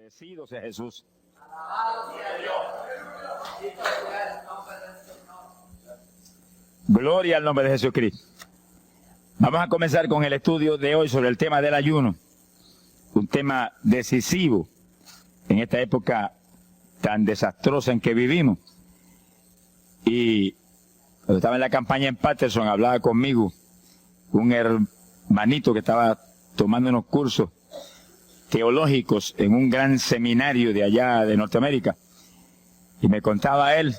Bendecido sea Jesús. Gloria al nombre de Jesucristo. Vamos a comenzar con el estudio de hoy sobre el tema del ayuno. Un tema decisivo en esta época tan desastrosa en que vivimos. Y cuando estaba en la campaña en Patterson, hablaba conmigo un hermanito que estaba tomando unos cursos teológicos en un gran seminario de allá de Norteamérica. Y me contaba él,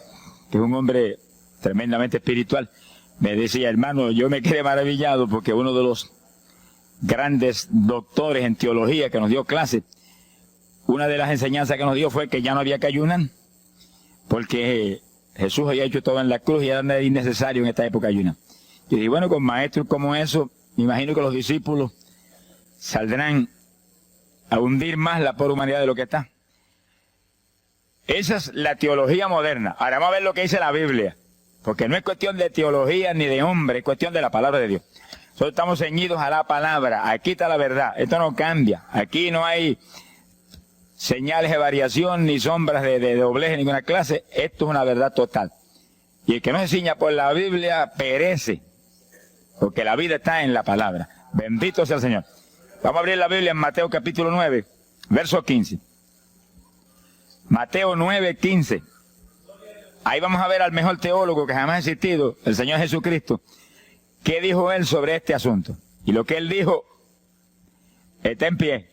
que es un hombre tremendamente espiritual, me decía: hermano, yo me quedé maravillado porque uno de los grandes doctores en teología que nos dio clase, una de las enseñanzas que nos dio fue que ya no había que ayunar, porque Jesús había hecho todo en la cruz y era innecesario en esta época ayunar. Yo dije, bueno, con maestros como eso, me imagino que los discípulos saldrán a hundir más la pobre humanidad de lo que está. Esa es la teología moderna. Ahora vamos a ver lo que dice la Biblia, porque no es cuestión de teología ni de hombre, es cuestión de la palabra de Dios. Nosotros estamos ceñidos a la palabra, aquí está la verdad, esto no cambia, aquí no hay señales de variación ni sombras de doblez en ninguna clase, esto es una verdad total. Y el que no se ciña por la Biblia perece, porque la vida está en la palabra. Bendito sea el Señor. Vamos a abrir la Biblia en Mateo capítulo 9, verso 15. Mateo 9, 15. Ahí vamos a ver al mejor teólogo que jamás ha existido, el Señor Jesucristo. ¿Qué dijo él sobre este asunto? Y lo que él dijo está en pie.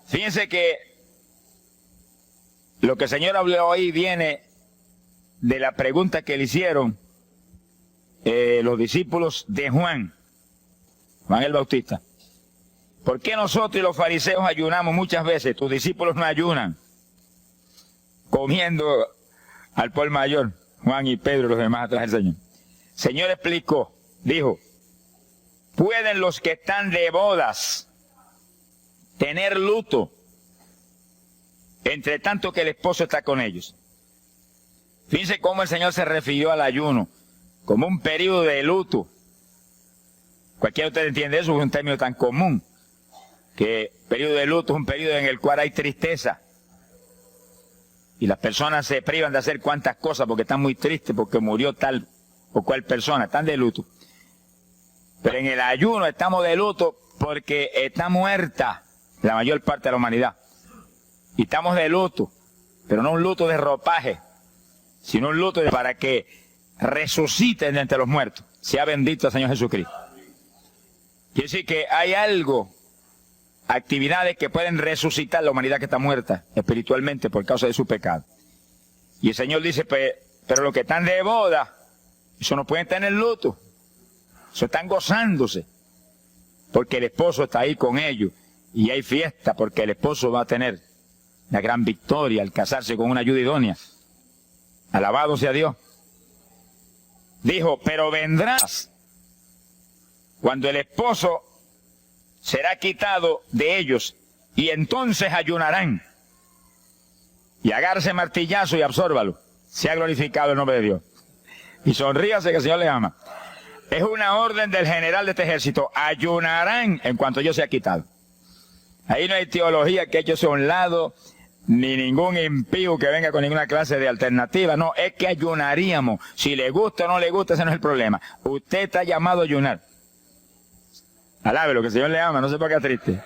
Fíjense que lo que el Señor habló hoy viene de la pregunta que le hicieron los discípulos de Juan el Bautista. ¿Por qué nosotros y los fariseos ayunamos muchas veces? Tus discípulos no ayunan, comiendo al por mayor, Juan y Pedro y los demás atrás del Señor. El Señor explicó, dijo: ¿pueden los que están de bodas tener luto entre tanto que el esposo está con ellos? Fíjense cómo el Señor se refirió al ayuno como un periodo de luto. Cualquiera de ustedes entiende eso, es un término tan común, que periodo de luto es un periodo en el cual hay tristeza. Y las personas se privan de hacer cuantas cosas porque están muy tristes, porque murió tal o cual persona, están de luto. Pero en el ayuno estamos de luto porque está muerta la mayor parte de la humanidad. Y estamos de luto, pero no un luto de ropaje, sino un luto para que resuciten de entre los muertos. Sea bendito el Señor Jesucristo. Quiere decir que hay algo, actividades que pueden resucitar la humanidad que está muerta espiritualmente por causa de su pecado. Y el Señor dice, pero los que están de boda, eso no pueden tener luto. Eso están gozándose, porque el esposo está ahí con ellos. Y hay fiesta porque el esposo va a tener la gran victoria al casarse con una ayuda idónea. Alabado sea Dios. Dijo, pero vendrás cuando el esposo será quitado de ellos, y entonces ayunarán. Y agárrese martillazo y absórbalo. Sea glorificado el nombre de Dios. Y sonríase que el Señor le ama. Es una orden del general de este ejército. Ayunarán en cuanto yo sea quitado. Ahí no hay teología que eche a un lado, ni ningún impío que venga con ninguna clase de alternativa. No, es que ayunaríamos. Si le gusta o no le gusta, ese no es el problema. Usted está llamado a ayunar. Alábelo, que el Señor le ama, no se ponga triste.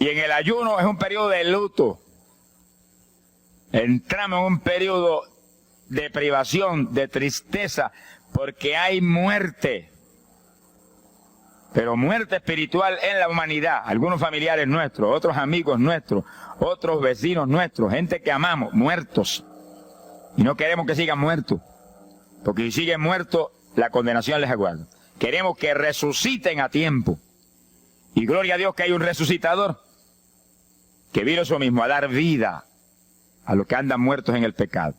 Y en el ayuno es un periodo de luto. Entramos en un periodo de privación, de tristeza, porque hay muerte. Pero muerte espiritual en la humanidad. Algunos familiares nuestros, otros amigos nuestros, otros vecinos nuestros, gente que amamos, muertos. Y no queremos que sigan muertos, porque si siguen muertos, la condenación les aguarda. Queremos que resuciten a tiempo. Y gloria a Dios que hay un resucitador que vino eso mismo, a dar vida a los que andan muertos en el pecado.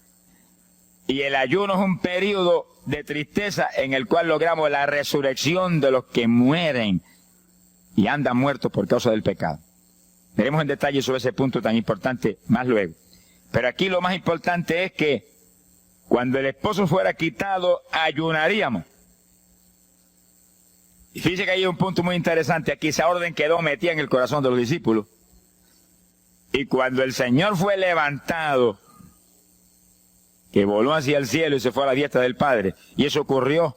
Y el ayuno es un periodo de tristeza en el cual logramos la resurrección de los que mueren y andan muertos por causa del pecado. Veremos en detalle sobre ese punto tan importante más luego. Pero aquí lo más importante es que cuando el esposo fuera quitado, ayunaríamos. Y fíjense que hay un punto muy interesante aquí. Esa orden quedó metida en el corazón de los discípulos. Y cuando el Señor fue levantado, que voló hacia el cielo y se fue a la diestra del Padre, y eso ocurrió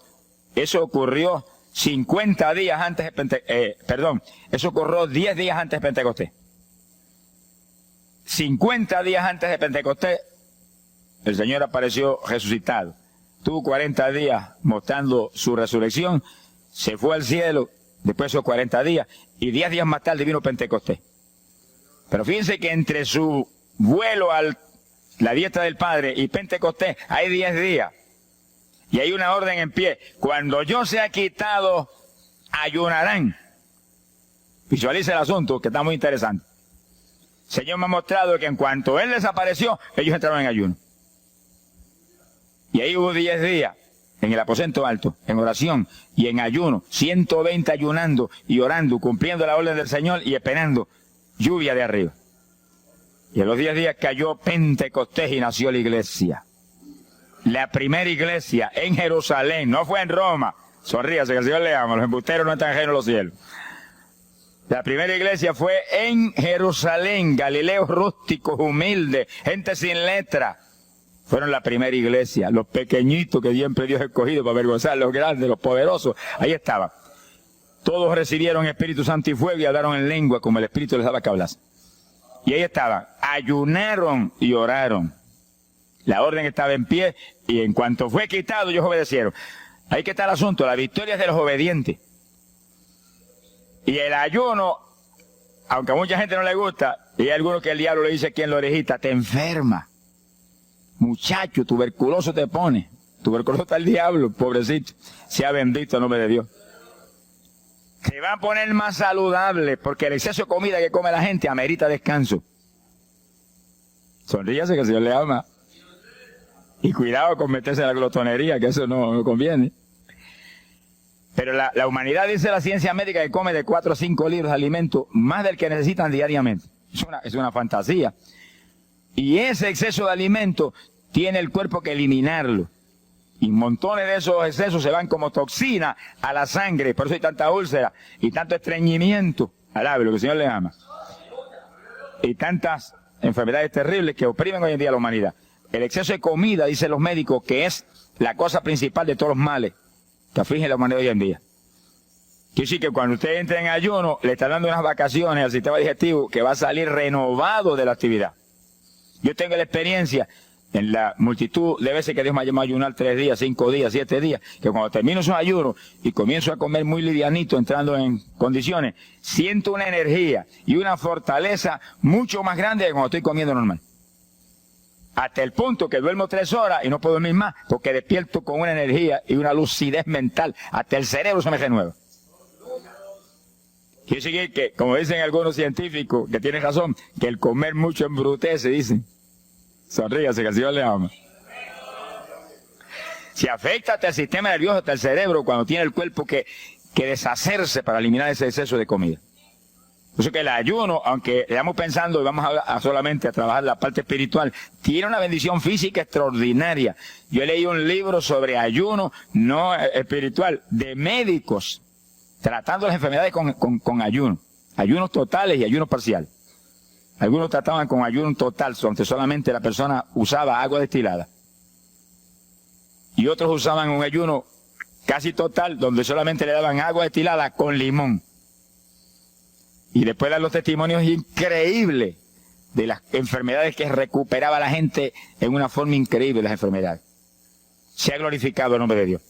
50 días antes de eso ocurrió 10 días antes de Pentecostés. 50 días antes de Pentecostés, el Señor apareció resucitado. Tuvo 40 días mostrando su resurrección, se fue al cielo después de esos 40 días, y 10 días más tarde vino Pentecostés. Pero fíjense que entre su vuelo a la diestra del Padre y Pentecostés hay 10 días. Y hay una orden en pie. Cuando yo sea quitado, ayunarán. Visualice el asunto, que está muy interesante. El Señor me ha mostrado que en cuanto Él desapareció, ellos entraron en ayuno. Y ahí hubo 10 días en el aposento alto, en oración y en ayuno. 120 ayunando y orando, cumpliendo la orden del Señor y esperando lluvia de arriba. Y en los 10 días cayó Pentecostés y nació la iglesia. La primera iglesia en Jerusalén, no fue en Roma. Sonríase, que el Señor le ama, los embusteros no están ajenos a los cielos. La primera iglesia fue en Jerusalén, Galileos rústicos, humildes, gente sin letra. Fueron la primera iglesia, los pequeñitos que siempre Dios ha escogido para avergonzar, los grandes, los poderosos, ahí estaban. Todos recibieron Espíritu Santo y fuego y hablaron en lengua como el Espíritu les daba que hablasen. Y ahí estaban, ayunaron y oraron. La orden estaba en pie y en cuanto fue quitado, ellos obedecieron. Ahí que está el asunto, la victoria es de los obedientes. Y el ayuno, aunque a mucha gente no le gusta, y hay algunos que el diablo le dice aquí en la orejita, te enferma. Muchacho, tuberculoso te pone. Tuberculoso está el diablo, pobrecito. Sea bendito el nombre de Dios. Se va a poner más saludable porque el exceso de comida que come la gente amerita descanso. Sonríase que el Señor le ama. Y cuidado con meterse en la glotonería, que eso no conviene. Pero la humanidad, dice la ciencia médica, que come de 4 a 5 libras de alimento, más del que necesitan diariamente. Es una fantasía. Y ese exceso de alimento tiene el cuerpo que eliminarlo. Y montones de esos excesos se van como toxina a la sangre. Por eso hay tanta úlcera y tanto estreñimiento. Alabe lo que el Señor le ama. Y tantas enfermedades terribles que oprimen hoy en día a la humanidad. El exceso de comida, dicen los médicos, que es la cosa principal de todos los males que afligen a la humanidad hoy en día. Quiere decir que cuando usted entra en ayuno, le está dando unas vacaciones al sistema digestivo que va a salir renovado de la actividad. Yo tengo la experiencia en la multitud de veces que Dios me ha llamado a ayunar 3 días, 5 días, 7 días, que cuando termino esos ayunos y comienzo a comer muy livianito, entrando en condiciones, siento una energía y una fortaleza mucho más grande que cuando estoy comiendo normal. Hasta el punto que duermo 3 horas y no puedo dormir más, porque despierto con una energía y una lucidez mental. Hasta el cerebro se me renueva. Quiere decir que, como dicen algunos científicos, que tienen razón, que el comer mucho embrutece, dicen. Sonríase, que el Señor le ama. Si afecta hasta el sistema nervioso, hasta el cerebro, cuando tiene el cuerpo que deshacerse para eliminar ese exceso de comida. Por eso que el ayuno, aunque estamos pensando y vamos solamente a trabajar la parte espiritual, tiene una bendición física extraordinaria. Yo leí un libro sobre ayuno, no espiritual, de médicos, tratando las enfermedades con ayuno. Ayunos totales y ayunos parciales. Algunos trataban con ayuno total, donde solamente la persona usaba agua destilada. Y otros usaban un ayuno casi total, donde solamente le daban agua destilada con limón. Y después dan los testimonios increíbles de las enfermedades que recuperaba la gente en una forma increíble, las enfermedades. Se ha glorificado el nombre de Dios.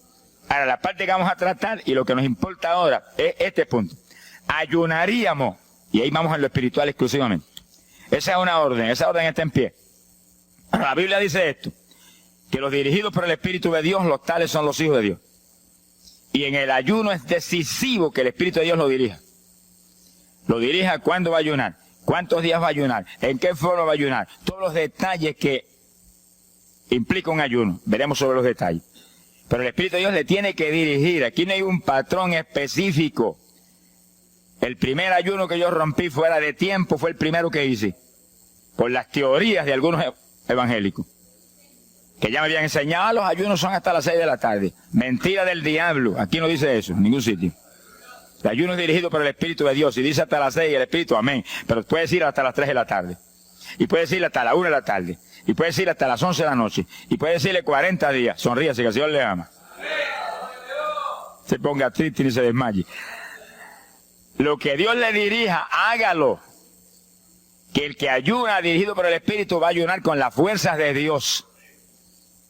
Ahora, la parte que vamos a tratar y lo que nos importa ahora es este punto. Ayunaríamos, y ahí vamos en lo espiritual exclusivamente. Esa es una orden, esa orden está en pie. La Biblia dice esto, que los dirigidos por el Espíritu de Dios, los tales son los hijos de Dios. Y en el ayuno es decisivo que el Espíritu de Dios lo dirija. Lo dirija cuándo va a ayunar, cuántos días va a ayunar, en qué forma va a ayunar. Todos los detalles que implica un ayuno, veremos sobre los detalles. Pero el Espíritu de Dios le tiene que dirigir. Aquí no hay un patrón específico. El primer ayuno que yo rompí fuera de tiempo fue el primero que hice, por las teorías de algunos evangélicos, que ya me habían enseñado, los ayunos son hasta las 6 de la tarde. Mentira del diablo, aquí no dice eso, en ningún sitio. El ayuno es dirigido por el Espíritu de Dios. Y dice hasta las 6 el Espíritu, amén. Pero puedes ir hasta las 3 de la tarde. Y puedes ir hasta las 1 de la tarde. Y puedes ir hasta las 11 de la noche. Y puedes decirle 40 días. Sonríase que el Señor le ama. Se ponga triste y se desmaye. Lo que Dios le dirija, hágalo. Que el que ayuna dirigido por el Espíritu va a ayunar con las fuerzas de Dios.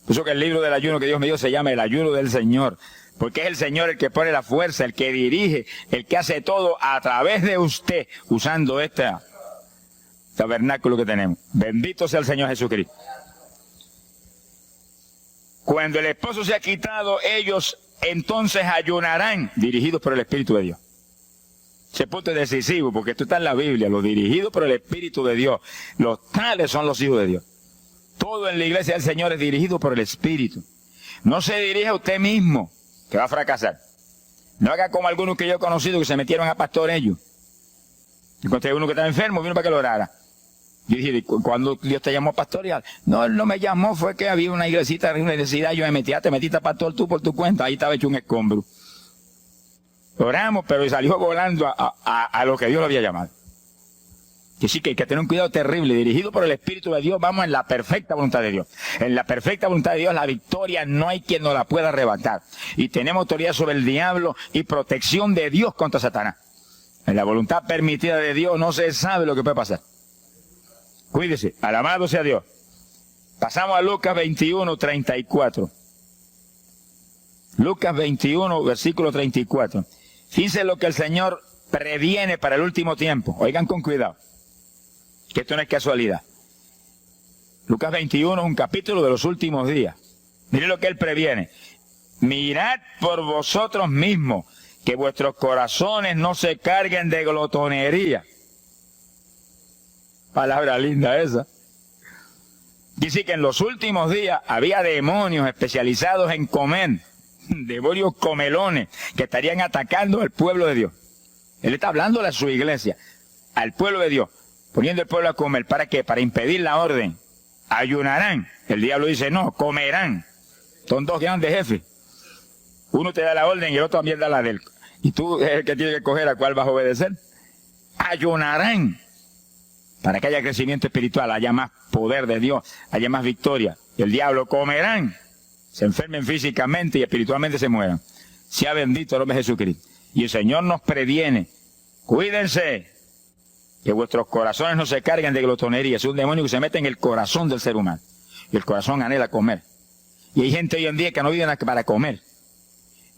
Por eso que el libro del ayuno que Dios me dio se llama el ayuno del Señor. Porque es el Señor el que pone la fuerza, el que dirige, el que hace todo a través de usted, usando este tabernáculo que tenemos. Bendito sea el Señor Jesucristo. Cuando el esposo se ha quitado, ellos entonces ayunarán, dirigidos por el Espíritu de Dios. Ese punto es decisivo, porque esto está en la Biblia, los dirigidos por el Espíritu de Dios. Los tales son los hijos de Dios. Todo en la iglesia del Señor es dirigido por el Espíritu. No se dirija a usted mismo, que va a fracasar. No haga como algunos que yo he conocido que se metieron a pastor ellos. Encontré uno que estaba enfermo, vino para que lo orara. Yo dije, ¿cuándo Dios te llamó a pastorear? No, él no me llamó, fue que había una iglesita, una necesidad, yo me metí, te metiste a pastor tú por tu cuenta, ahí estaba hecho un escombro. Oramos, pero salió volando a lo que Dios lo había llamado. Que sí, que hay que tener un cuidado terrible, dirigido por el Espíritu de Dios, vamos en la perfecta voluntad de Dios. En la perfecta voluntad de Dios, la victoria no hay quien nos la pueda arrebatar. Y tenemos autoridad sobre el diablo y protección de Dios contra Satanás. En la voluntad permitida de Dios no se sabe lo que puede pasar. Cuídese, alabado sea Dios. Pasamos a Lucas 21, 34. Lucas 21, versículo 34. Fíjense lo que el Señor previene para el último tiempo. Oigan con cuidado, que esto no es casualidad. Lucas 21 es un capítulo de los últimos días. Miren lo que Él previene. Mirad por vosotros mismos, que vuestros corazones no se carguen de glotonería. Palabra linda esa. Dice que en los últimos días había demonios especializados en comer, demonios comelones, que estarían atacando al pueblo de Dios. Él está hablando a su iglesia, al pueblo de Dios, poniendo al pueblo a comer. ¿Para qué? Para impedir la orden. Ayunarán. El diablo dice, no, comerán. Son dos grandes jefes. Uno te da la orden y el otro también da la de él. Y tú es el que tiene que escoger a cuál vas a obedecer. Ayunarán. Para que haya crecimiento espiritual, haya más poder de Dios, haya más victoria. Y el diablo comerán. Se enfermen físicamente y espiritualmente se mueran. Sea bendito el nombre de Jesucristo. Y el Señor nos previene. Cuídense. Que vuestros corazones no se carguen de glotonería. Es un demonio que se mete en el corazón del ser humano. Y el corazón anhela comer. Y hay gente hoy en día que no vive para comer.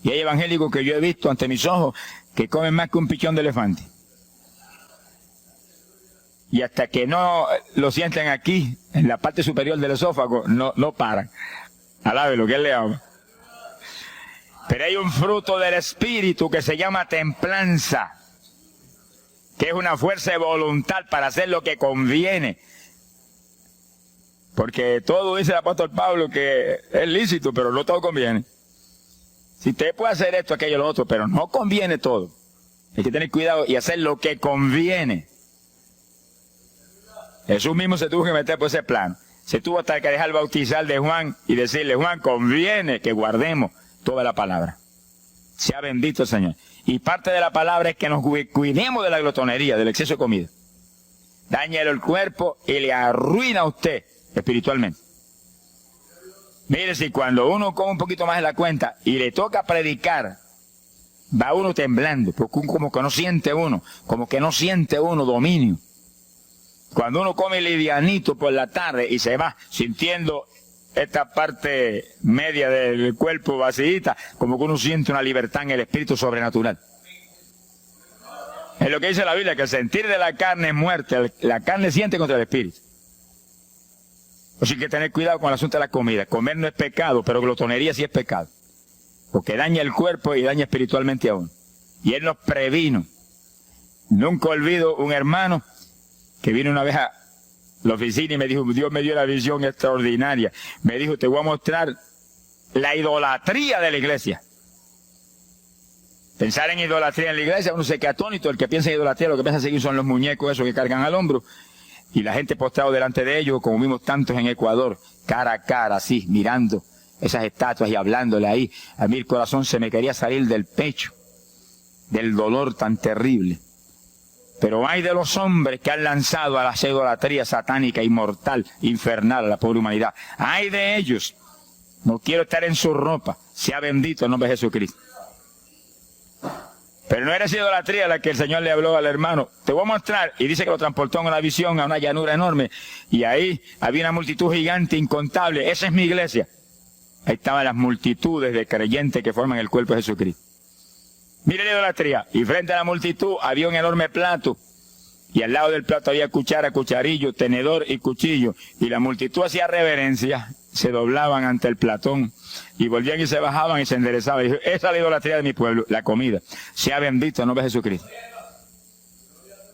Y hay evangélicos que yo he visto ante mis ojos que comen más que un pichón de elefante. Y hasta que no lo sienten aquí, en la parte superior del esófago, no paran. Alábelo, que Él le ama. Pero hay un fruto del Espíritu que se llama templanza, que es una fuerza de voluntad para hacer lo que conviene. Porque todo dice el apóstol Pablo que es lícito, pero no todo conviene. Si usted puede hacer esto, aquello, lo otro, pero no conviene todo. Hay que tener cuidado y hacer lo que conviene. Jesús mismo se tuvo que meter por ese plano. Se tuvo hasta que dejar bautizar de Juan y decirle, Juan, conviene que guardemos toda la palabra. Sea bendito el Señor. Y parte de la palabra es que nos cuidemos de la glotonería, del exceso de comida. Daña el cuerpo y le arruina a usted espiritualmente. Mire, si cuando uno come un poquito más de la cuenta y le toca predicar, va uno temblando, porque como que no siente uno dominio. Cuando uno come livianito por la tarde y se va sintiendo esta parte media del cuerpo vacíita, como que uno siente una libertad en el espíritu sobrenatural. Es lo que dice la Biblia, que el sentir de la carne es muerte, la carne siente contra el espíritu. Así que hay que tener cuidado con el asunto de la comida. Comer no es pecado, pero glotonería sí es pecado. Porque daña el cuerpo y daña espiritualmente a uno. Y Él nos previno. Nunca olvido un hermano que vino una vez a la oficina y me dijo, Dios me dio la visión extraordinaria. Me dijo, te voy a mostrar la idolatría de la iglesia. Pensar en idolatría en la iglesia, uno se queda atónito. El que piensa en idolatría, lo que piensa seguir son los muñecos esos que cargan al hombro. Y la gente postrado delante de ellos, como vimos tantos en Ecuador, cara a cara, así, mirando esas estatuas y hablándole ahí. A mí el corazón se me quería salir del pecho. del dolor tan terrible. Pero hay de los hombres que han lanzado a la idolatría satánica, inmortal, infernal a la pobre humanidad. Hay de ellos. No quiero estar en su ropa. Sea bendito el nombre de Jesucristo. Pero no era esa idolatría la que el Señor le habló al hermano. Te voy a mostrar. Y dice que lo transportó en una visión a una llanura enorme. Y ahí había una multitud gigante, incontable. Esa es mi iglesia. Ahí estaban las multitudes de creyentes que forman el cuerpo de Jesucristo. Mire la idolatría. Y frente a la multitud había un enorme plato. Y al lado del plato había cuchara, cucharillo, tenedor y cuchillo. Y la multitud hacía reverencia. Se doblaban ante el platón. Y volvían y se bajaban y se enderezaban. Y dijo, esa es la idolatría de mi pueblo, la comida. Sea bendito el nombre de Jesucristo.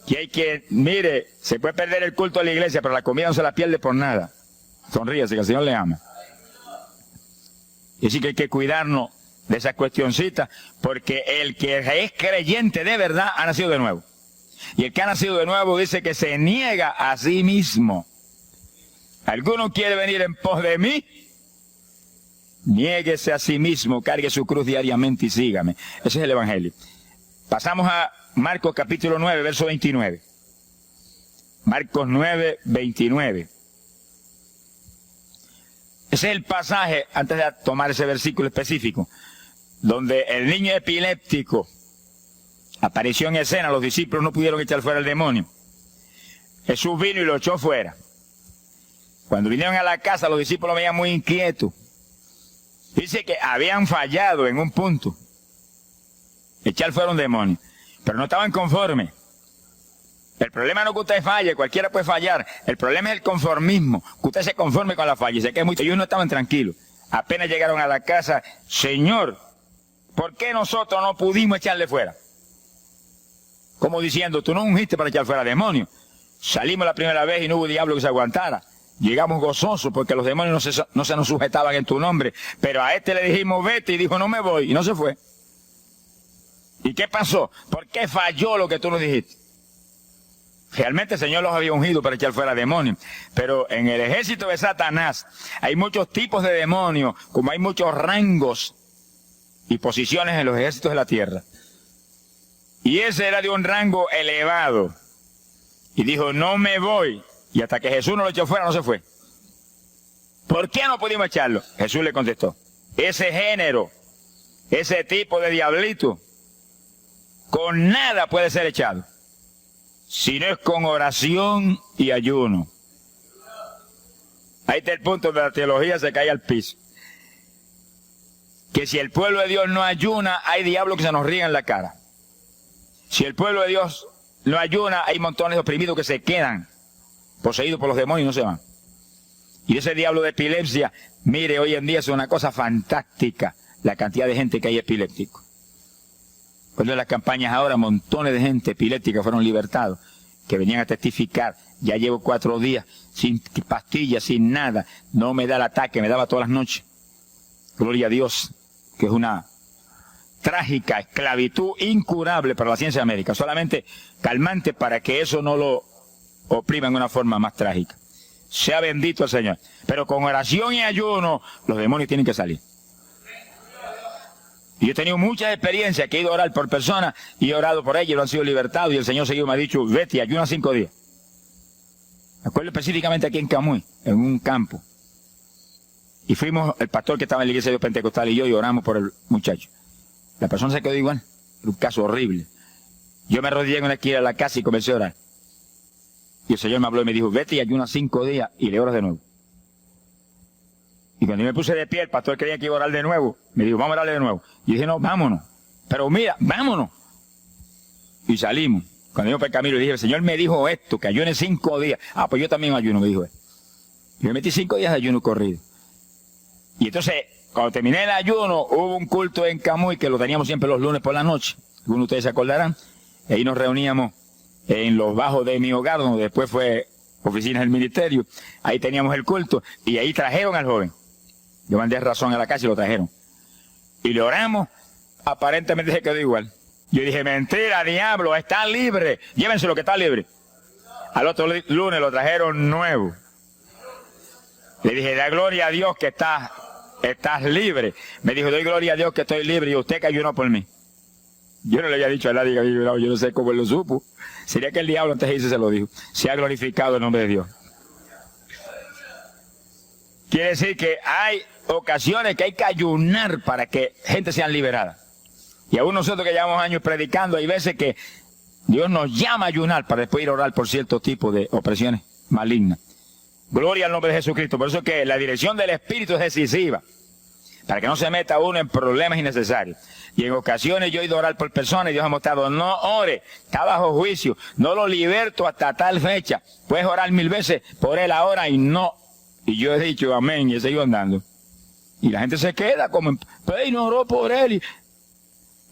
Y hay que, mire, se puede perder el culto de la iglesia, pero la comida no se la pierde por nada. Sonríase, que el Señor le ama. Y así que hay que cuidarnos de esas cuestioncitas, porque el que es creyente de verdad ha nacido de nuevo. Y el que ha nacido de nuevo dice que se niega a sí mismo. ¿Alguno quiere venir en pos de mí? Niéguese a sí mismo, cargue su cruz diariamente y sígame. Ese es el Evangelio. Pasamos a Marcos capítulo 9, verso 29. Marcos 9, 29. Ese es el pasaje, antes de tomar ese versículo específico, donde el niño epiléptico apareció en escena. Los discípulos no pudieron echar fuera el demonio. Jesús vino y lo echó fuera. Cuando vinieron a la casa, los discípulos veían muy inquietos. Dice que habían fallado en un punto. Echar fuera un demonio. Pero no estaban conformes. El problema no es que usted falle, cualquiera puede fallar. El problema es el conformismo, que usted se conforme con la falla y se quede muy... Ellos no estaban tranquilos. Apenas llegaron a la casa, Señor, ¿por qué nosotros no pudimos echarle fuera? Como diciendo, tú no ungiste para echar fuera demonios. Salimos la primera vez y no hubo diablo que se aguantara. Llegamos gozosos porque los demonios no se nos sujetaban en tu nombre. Pero a este le dijimos, vete, y dijo, no me voy, y no se fue. ¿Y qué pasó? ¿Por qué falló lo que tú nos dijiste? Realmente el Señor los había ungido para echar fuera demonios. Pero en el ejército de Satanás hay muchos tipos de demonios, como hay muchos rangos y posiciones en los ejércitos de la tierra. Y ese era de un rango elevado. Y dijo, no me voy. Y hasta que Jesús no lo echó fuera, no se fue. ¿Por qué no pudimos echarlo? Jesús le contestó, ese género, ese tipo de diablito, con nada puede ser echado, si no es con oración y ayuno. Ahí está el punto donde la teología se cae al piso. Que si el pueblo de Dios no ayuna, hay diablos que se nos ríen en la cara. Si el pueblo de Dios no ayuna, hay montones de oprimidos que se quedan poseídos por los demonios y no se van. Y ese diablo de epilepsia, mire, hoy en día es una cosa fantástica la cantidad de gente que hay epiléptico. Cuando en las campañas ahora, montones de gente epiléptica fueron libertados, que venían a testificar. Ya llevo 4 días sin pastillas, sin nada. No me da el ataque, me daba todas las noches. Gloria a Dios, que es una trágica esclavitud incurable para la ciencia médica. Solamente calmante para que eso no lo oprima en una forma más trágica. Sea bendito el Señor. Pero con oración y ayuno, los demonios tienen que salir. Y yo he tenido muchas experiencias que he ido a orar por personas y he orado por ellos y lo han sido libertados. Y el Señor seguido me ha dicho, vete, ayuna 5 días. Me acuerdo específicamente aquí en Camuy, en un campo. Y fuimos, el pastor que estaba en la iglesia de Dios Pentecostal y oramos por el muchacho. La persona se quedó igual. Era un caso horrible. Yo me arrodillé en una esquina de la casa y comencé a orar. Y el Señor me habló y me dijo, vete y ayuna 5 días y le oras de nuevo. Y cuando yo me puse de pie, el pastor creía que iba a orar de nuevo. Me dijo, vamos a orarle de nuevo. Y dije, no, vámonos. Pero mira, vámonos. Y salimos. Cuando yo por el camino le dije, el Señor me dijo esto, que ayune 5 días. Ah, pues yo también ayuno, me dijo él. Y me metí 5 días de ayuno corrido. Y entonces, cuando terminé el ayuno, hubo un culto en Camuy, que lo teníamos siempre los lunes por la noche. Algunos de ustedes se acordarán. Y ahí nos reuníamos en los bajos de mi hogar, donde después fue oficinas del ministerio. Ahí teníamos el culto. Y ahí trajeron al joven. Yo mandé razón a la casa y lo trajeron. Y le oramos, aparentemente se quedó igual. Yo dije, mentira, diablo, está libre. Llévenselo que está libre. Al otro lunes lo trajeron nuevo. Le dije, da gloria a Dios que estás libre. Me dijo, doy gloria a Dios que estoy libre y usted que ayunó por mí. Yo no le había dicho a nadie que había ayunado, yo no sé cómo él lo supo. Sería que el diablo antes de irse se lo dijo. Se ha glorificado el nombre de Dios. Quiere decir que hay ocasiones que hay que ayunar para que gente sea liberada. Y aún nosotros que llevamos años predicando, hay veces que Dios nos llama a ayunar para después ir a orar por cierto tipo de opresiones malignas. Gloria al nombre de Jesucristo. Por eso es que la dirección del Espíritu es decisiva, para que no se meta uno en problemas innecesarios. Y en ocasiones yo he ido a orar por personas y Dios ha mostrado, no ore, está bajo juicio, no lo liberto hasta tal fecha. Puedes orar 1000 veces por él ahora y no. Y yo he dicho amén y he seguido andando. Y la gente se queda como, pues no oró por él.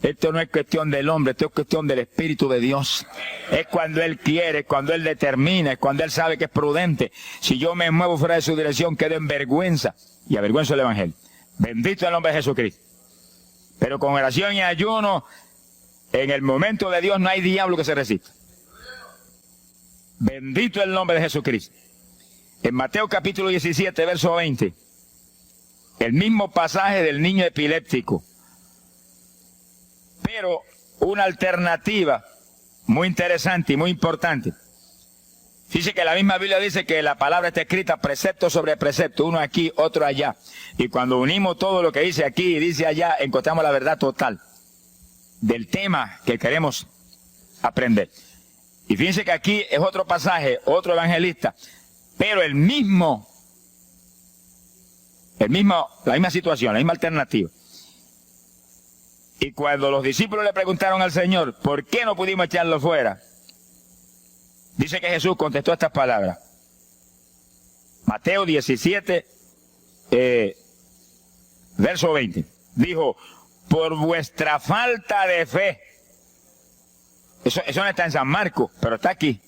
Esto no es cuestión del hombre, esto es cuestión del Espíritu de Dios. Es cuando Él quiere, es cuando Él determina, es cuando Él sabe que es prudente. Si yo me muevo fuera de su dirección, quedo en vergüenza y avergüenzo el Evangelio. Bendito el nombre de Jesucristo. Pero con oración y ayuno, en el momento de Dios no hay diablo que se resista. Bendito el nombre de Jesucristo. En Mateo capítulo 17, verso 20, el mismo pasaje del niño epiléptico, pero una alternativa muy interesante y muy importante. Dice que la misma Biblia dice que la palabra está escrita precepto sobre precepto, uno aquí, otro allá. Y cuando unimos todo lo que dice aquí y dice allá, encontramos la verdad total del tema que queremos aprender. Y fíjense que aquí es otro pasaje, otro evangelista, pero la misma situación, la misma alternativa. Y cuando los discípulos le preguntaron al Señor, ¿por qué no pudimos echarlo fuera? Dice que Jesús contestó estas palabras. Mateo 17, verso 20. Dijo, por vuestra falta de fe. Eso no está en San Marcos, pero está aquí.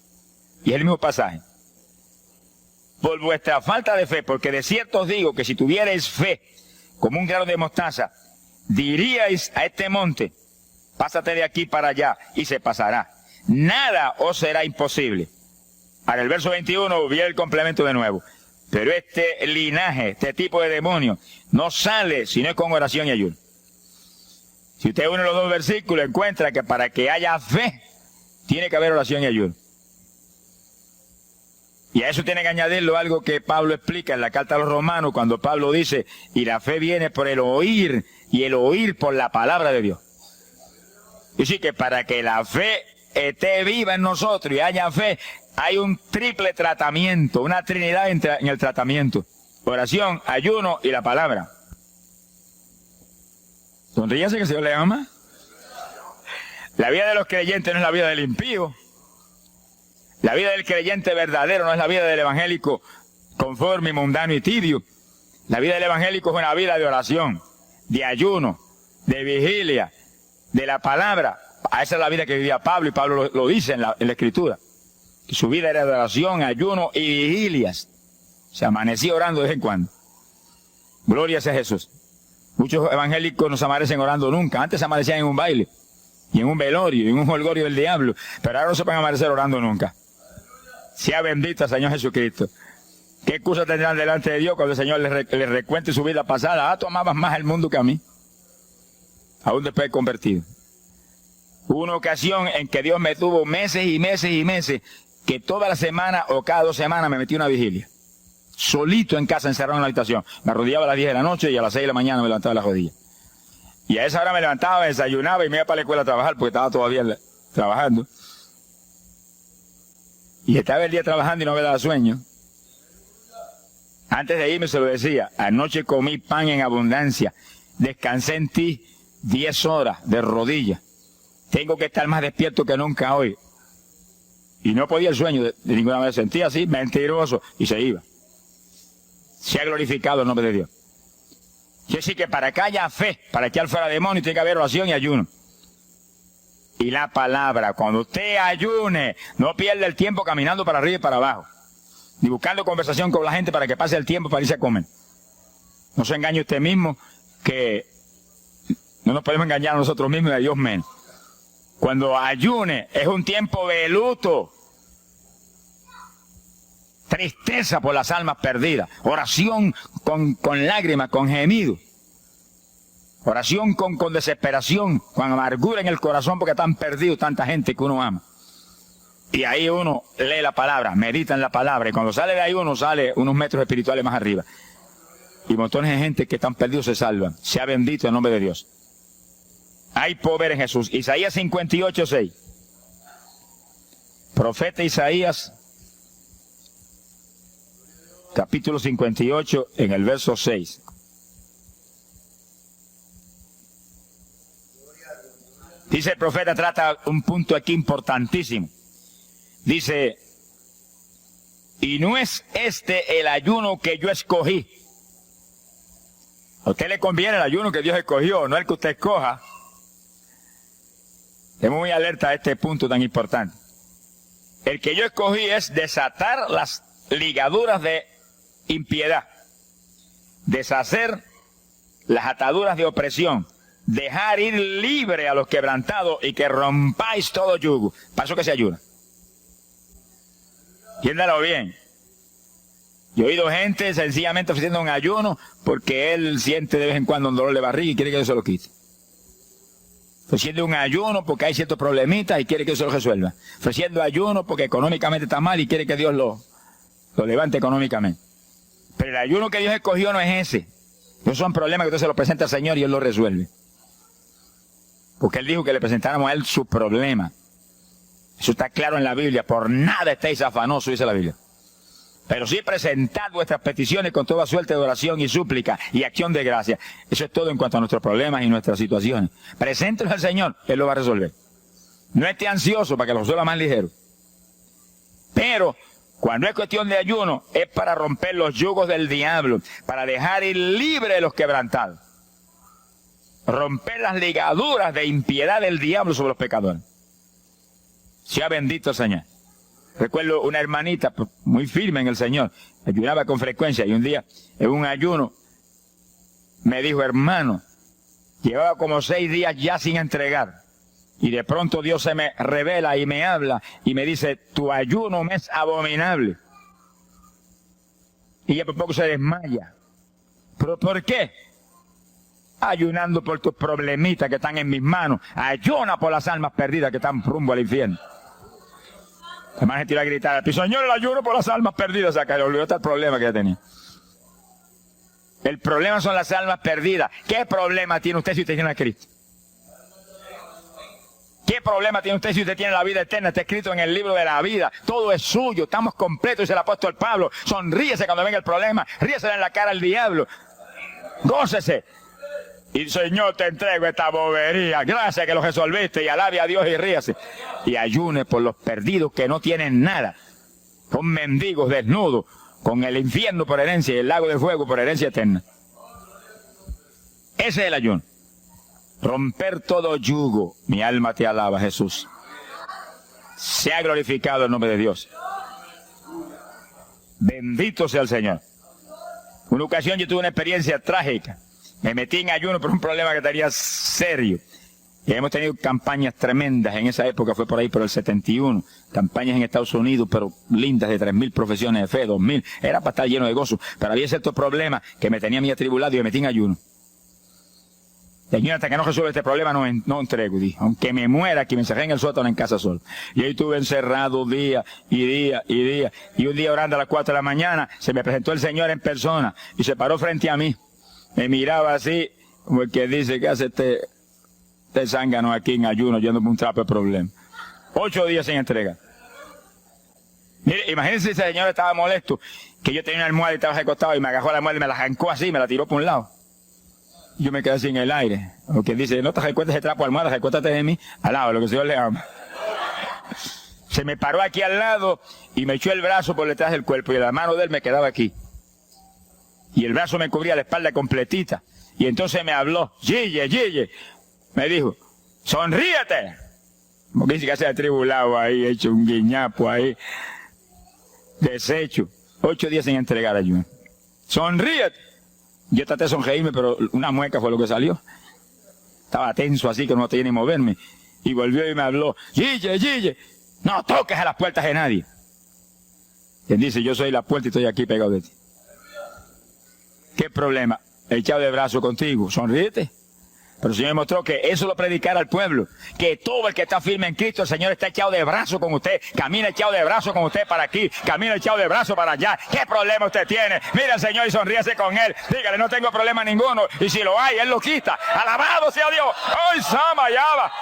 Y es el mismo pasaje. Por vuestra falta de fe, porque de cierto os digo que si tuvierais fe como un grano de mostaza, diríais a este monte, pásate de aquí para allá, y se pasará. Nada os será imposible. Ahora el verso 21 viene el complemento de nuevo. Pero este linaje, este tipo de demonio, no sale si no es con oración y ayuno. Si usted une los dos versículos, encuentra que para que haya fe, tiene que haber oración y ayuno. Y a eso tiene que añadirlo algo que Pablo explica en la carta a los Romanos, cuando Pablo dice, y la fe viene por el oír, y el oír por la palabra de Dios. Y así que para que la fe esté viva en nosotros y haya fe, hay un triple tratamiento, una trinidad en el tratamiento. Oración, ayuno y la palabra. Sonríase que el Señor le ama. La vida de los creyentes no es la vida del impío. La vida del creyente verdadero no es la vida del evangélico conforme, mundano y tibio. La vida del evangélico es una vida de oración, de ayuno, de vigilia, de la palabra. Esa es la vida que vivía Pablo, y Pablo lo dice en la Escritura. Que su vida era de oración, ayuno y vigilias. Se amanecía orando de vez en cuando. Gloria sea Jesús. Muchos evangélicos no se amanecen orando nunca. Antes se amanecían en un baile, y en un velorio, y en un holgorio del diablo. Pero ahora no se pueden amanecer orando nunca. Sea bendito el Señor Jesucristo. ¿Qué excusa tendrán delante de Dios cuando el Señor les recuente su vida pasada? Ah, tú amabas más el mundo que a mí. Aún después de convertido. Hubo una ocasión en que Dios me tuvo meses y meses y meses, que toda la semana o cada 2 semanas me metí una vigilia. Solito en casa, encerrado en la habitación. Me arrodillaba a las 10 de la noche y a las 6 de la mañana me levantaba las rodillas. Y a esa hora me levantaba, me desayunaba y me iba para la escuela a trabajar, porque estaba todavía trabajando. Y estaba el día trabajando y no me daba sueño. Antes de irme se lo decía, anoche comí pan en abundancia, descansé en ti 10 horas de rodillas. Tengo que estar más despierto que nunca hoy. Y no podía el sueño de ninguna manera. Sentía así, mentiroso, y se iba. Se ha glorificado el nombre de Dios. Quiere decir que para que haya fe, para echar fuera demonios, tiene que haber oración y ayuno. Y la palabra, cuando usted ayune, no pierda el tiempo caminando para arriba y para abajo, ni buscando conversación con la gente para que pase el tiempo para irse a comer. No se engañe usted mismo, que no nos podemos engañar a nosotros mismos y a Dios menos. Cuando ayune es un tiempo de luto, tristeza por las almas perdidas, oración con lágrimas, con gemidos. Oración con desesperación, con amargura en el corazón porque están perdidos tanta gente que uno ama. Y ahí uno lee la palabra, medita en la palabra, y cuando sale de ahí uno sale unos metros espirituales más arriba. Y montones de gente que están perdidos se salvan. Sea bendito el nombre de Dios. Hay poder en Jesús. Isaías 58:6. Profeta Isaías, capítulo 58, en el verso 6. Dice el profeta, trata un punto aquí importantísimo. Dice, y no es este el ayuno que yo escogí. A usted le conviene el ayuno que Dios escogió, no el que usted escoja. Estemos muy alerta a este punto tan importante. El que yo escogí es desatar las ligaduras de impiedad, deshacer las ataduras de opresión, dejar ir libre a los quebrantados y que rompáis todo yugo. Para eso que se ayuna. Entiéndalo bien. Yo he oído gente sencillamente ofreciendo un ayuno porque él siente de vez en cuando un dolor de barriga y quiere que Dios se lo quite. Ofreciendo un ayuno porque hay ciertos problemitas y quiere que Dios se lo resuelva. Ofreciendo ayuno porque económicamente está mal y quiere que Dios lo levante económicamente. Pero el ayuno que Dios escogió no es ese. Esos son problemas que usted se los presenta al Señor y Él los resuelve. Porque Él dijo que le presentáramos a Él su problema. Eso está claro en la Biblia. Por nada estéis afanosos, dice la Biblia. Pero sí presentad vuestras peticiones con toda suerte de oración y súplica y acción de gracia. Eso es todo en cuanto a nuestros problemas y nuestras situaciones. Preséntelos al Señor, Él lo va a resolver. No esté ansioso para que lo resuelva más ligero. Pero cuando es cuestión de ayuno, es para romper los yugos del diablo, para dejar ir libre a los quebrantados. Romper las ligaduras de impiedad del diablo sobre los pecadores. Sea bendito el Señor. Recuerdo una hermanita muy firme en el Señor, ayunaba con frecuencia y un día en un ayuno me dijo, hermano, llevaba como 6 días ya sin entregar y de pronto Dios se me revela y me habla y me dice, tu ayuno me es abominable. Y ella por poco se desmaya. ¿Pero por qué? Ayunando por tus problemitas que están en mis manos. Ayuna por las almas perdidas que están rumbo al infierno. Además, gente iba a gritar, Señor, el ayuno por las almas perdidas. O sea, que le olvidó el problema que ella tenía. El problema son las almas perdidas. ¿Qué problema tiene usted si usted tiene a Cristo? ¿Qué problema tiene usted si usted tiene la vida eterna? Está escrito en el libro de la vida. Todo es suyo. Estamos completos, dice el apóstol Pablo. Sonríese cuando venga el problema. Ríese en la cara al diablo. Gócese. Y Señor, te entrego esta bobería. Gracias que lo resolviste. Y alabe a Dios y ríase. Y ayune por los perdidos que no tienen nada. Son mendigos desnudos, con el infierno por herencia y el lago de fuego por herencia eterna. Ese es el ayuno. Romper todo yugo. Mi alma te alaba, Jesús. Sea glorificado el nombre de Dios. Bendito sea el Señor. Una ocasión yo tuve una experiencia trágica. Me metí en ayuno por un problema que tenía serio. Y hemos tenido campañas tremendas. En esa época fue por ahí por el 71. Campañas en Estados Unidos, pero lindas, de 3.000 profesiones de fe, 2.000. Era para estar lleno de gozo. Pero había ciertos problemas que me tenía a mí atribulado y me metí en ayuno. Señor, hasta que no resuelva este problema no entrego. Dije, aunque me muera, que me encerré en el sótano en casa solo. Y ahí estuve encerrado día y día y día. Y un día orando a las 4 de la mañana, se me presentó el Señor en persona y se paró frente a mí. Me miraba así, como el que dice, ¿qué hace este zángano aquí en ayuno, yéndome un trapo de problema? 8 días sin entrega. Mire, imagínense si ese señor estaba molesto, que yo tenía una almohada y estaba recostado y me agarró la almohada y me la arrancó así, me la tiró por un lado. Yo me quedé así en el aire. O que dice, no te recuestes ese trapo de almohada, recuéstate de mí, al lado, lo que el Señor le ama. Se me paró aquí al lado y me echó el brazo por detrás del cuerpo y la mano de él me quedaba aquí. Y el brazo me cubría la espalda completita. Y entonces me habló, Gille, me dijo, sonríete. Porque dice que se ha atribulado ahí, hecho un guiñapo ahí, deshecho. 8 días sin entregar ayuno. Sonríete. Yo traté de sonreírme, pero una mueca fue lo que salió. Estaba tenso así que no tenía ni moverme. Y volvió y me habló, Gille, no toques a las puertas de nadie. Quien dice, yo soy la puerta y estoy aquí pegado de ti. ¿Qué problema? Echado de brazo contigo, sonríete. Pero el Señor me mostró que eso lo predicara al pueblo. Que todo el que está firme en Cristo, el Señor está echado de brazo con usted. Camina echado de brazo con usted para aquí. Camina echado de brazo para allá. ¿Qué problema usted tiene? Mira al Señor y sonríese con Él. Dígale, no tengo problema ninguno. Y si lo hay, Él lo quita. Alabado sea Dios. ¡Ay, Sama, Yaba!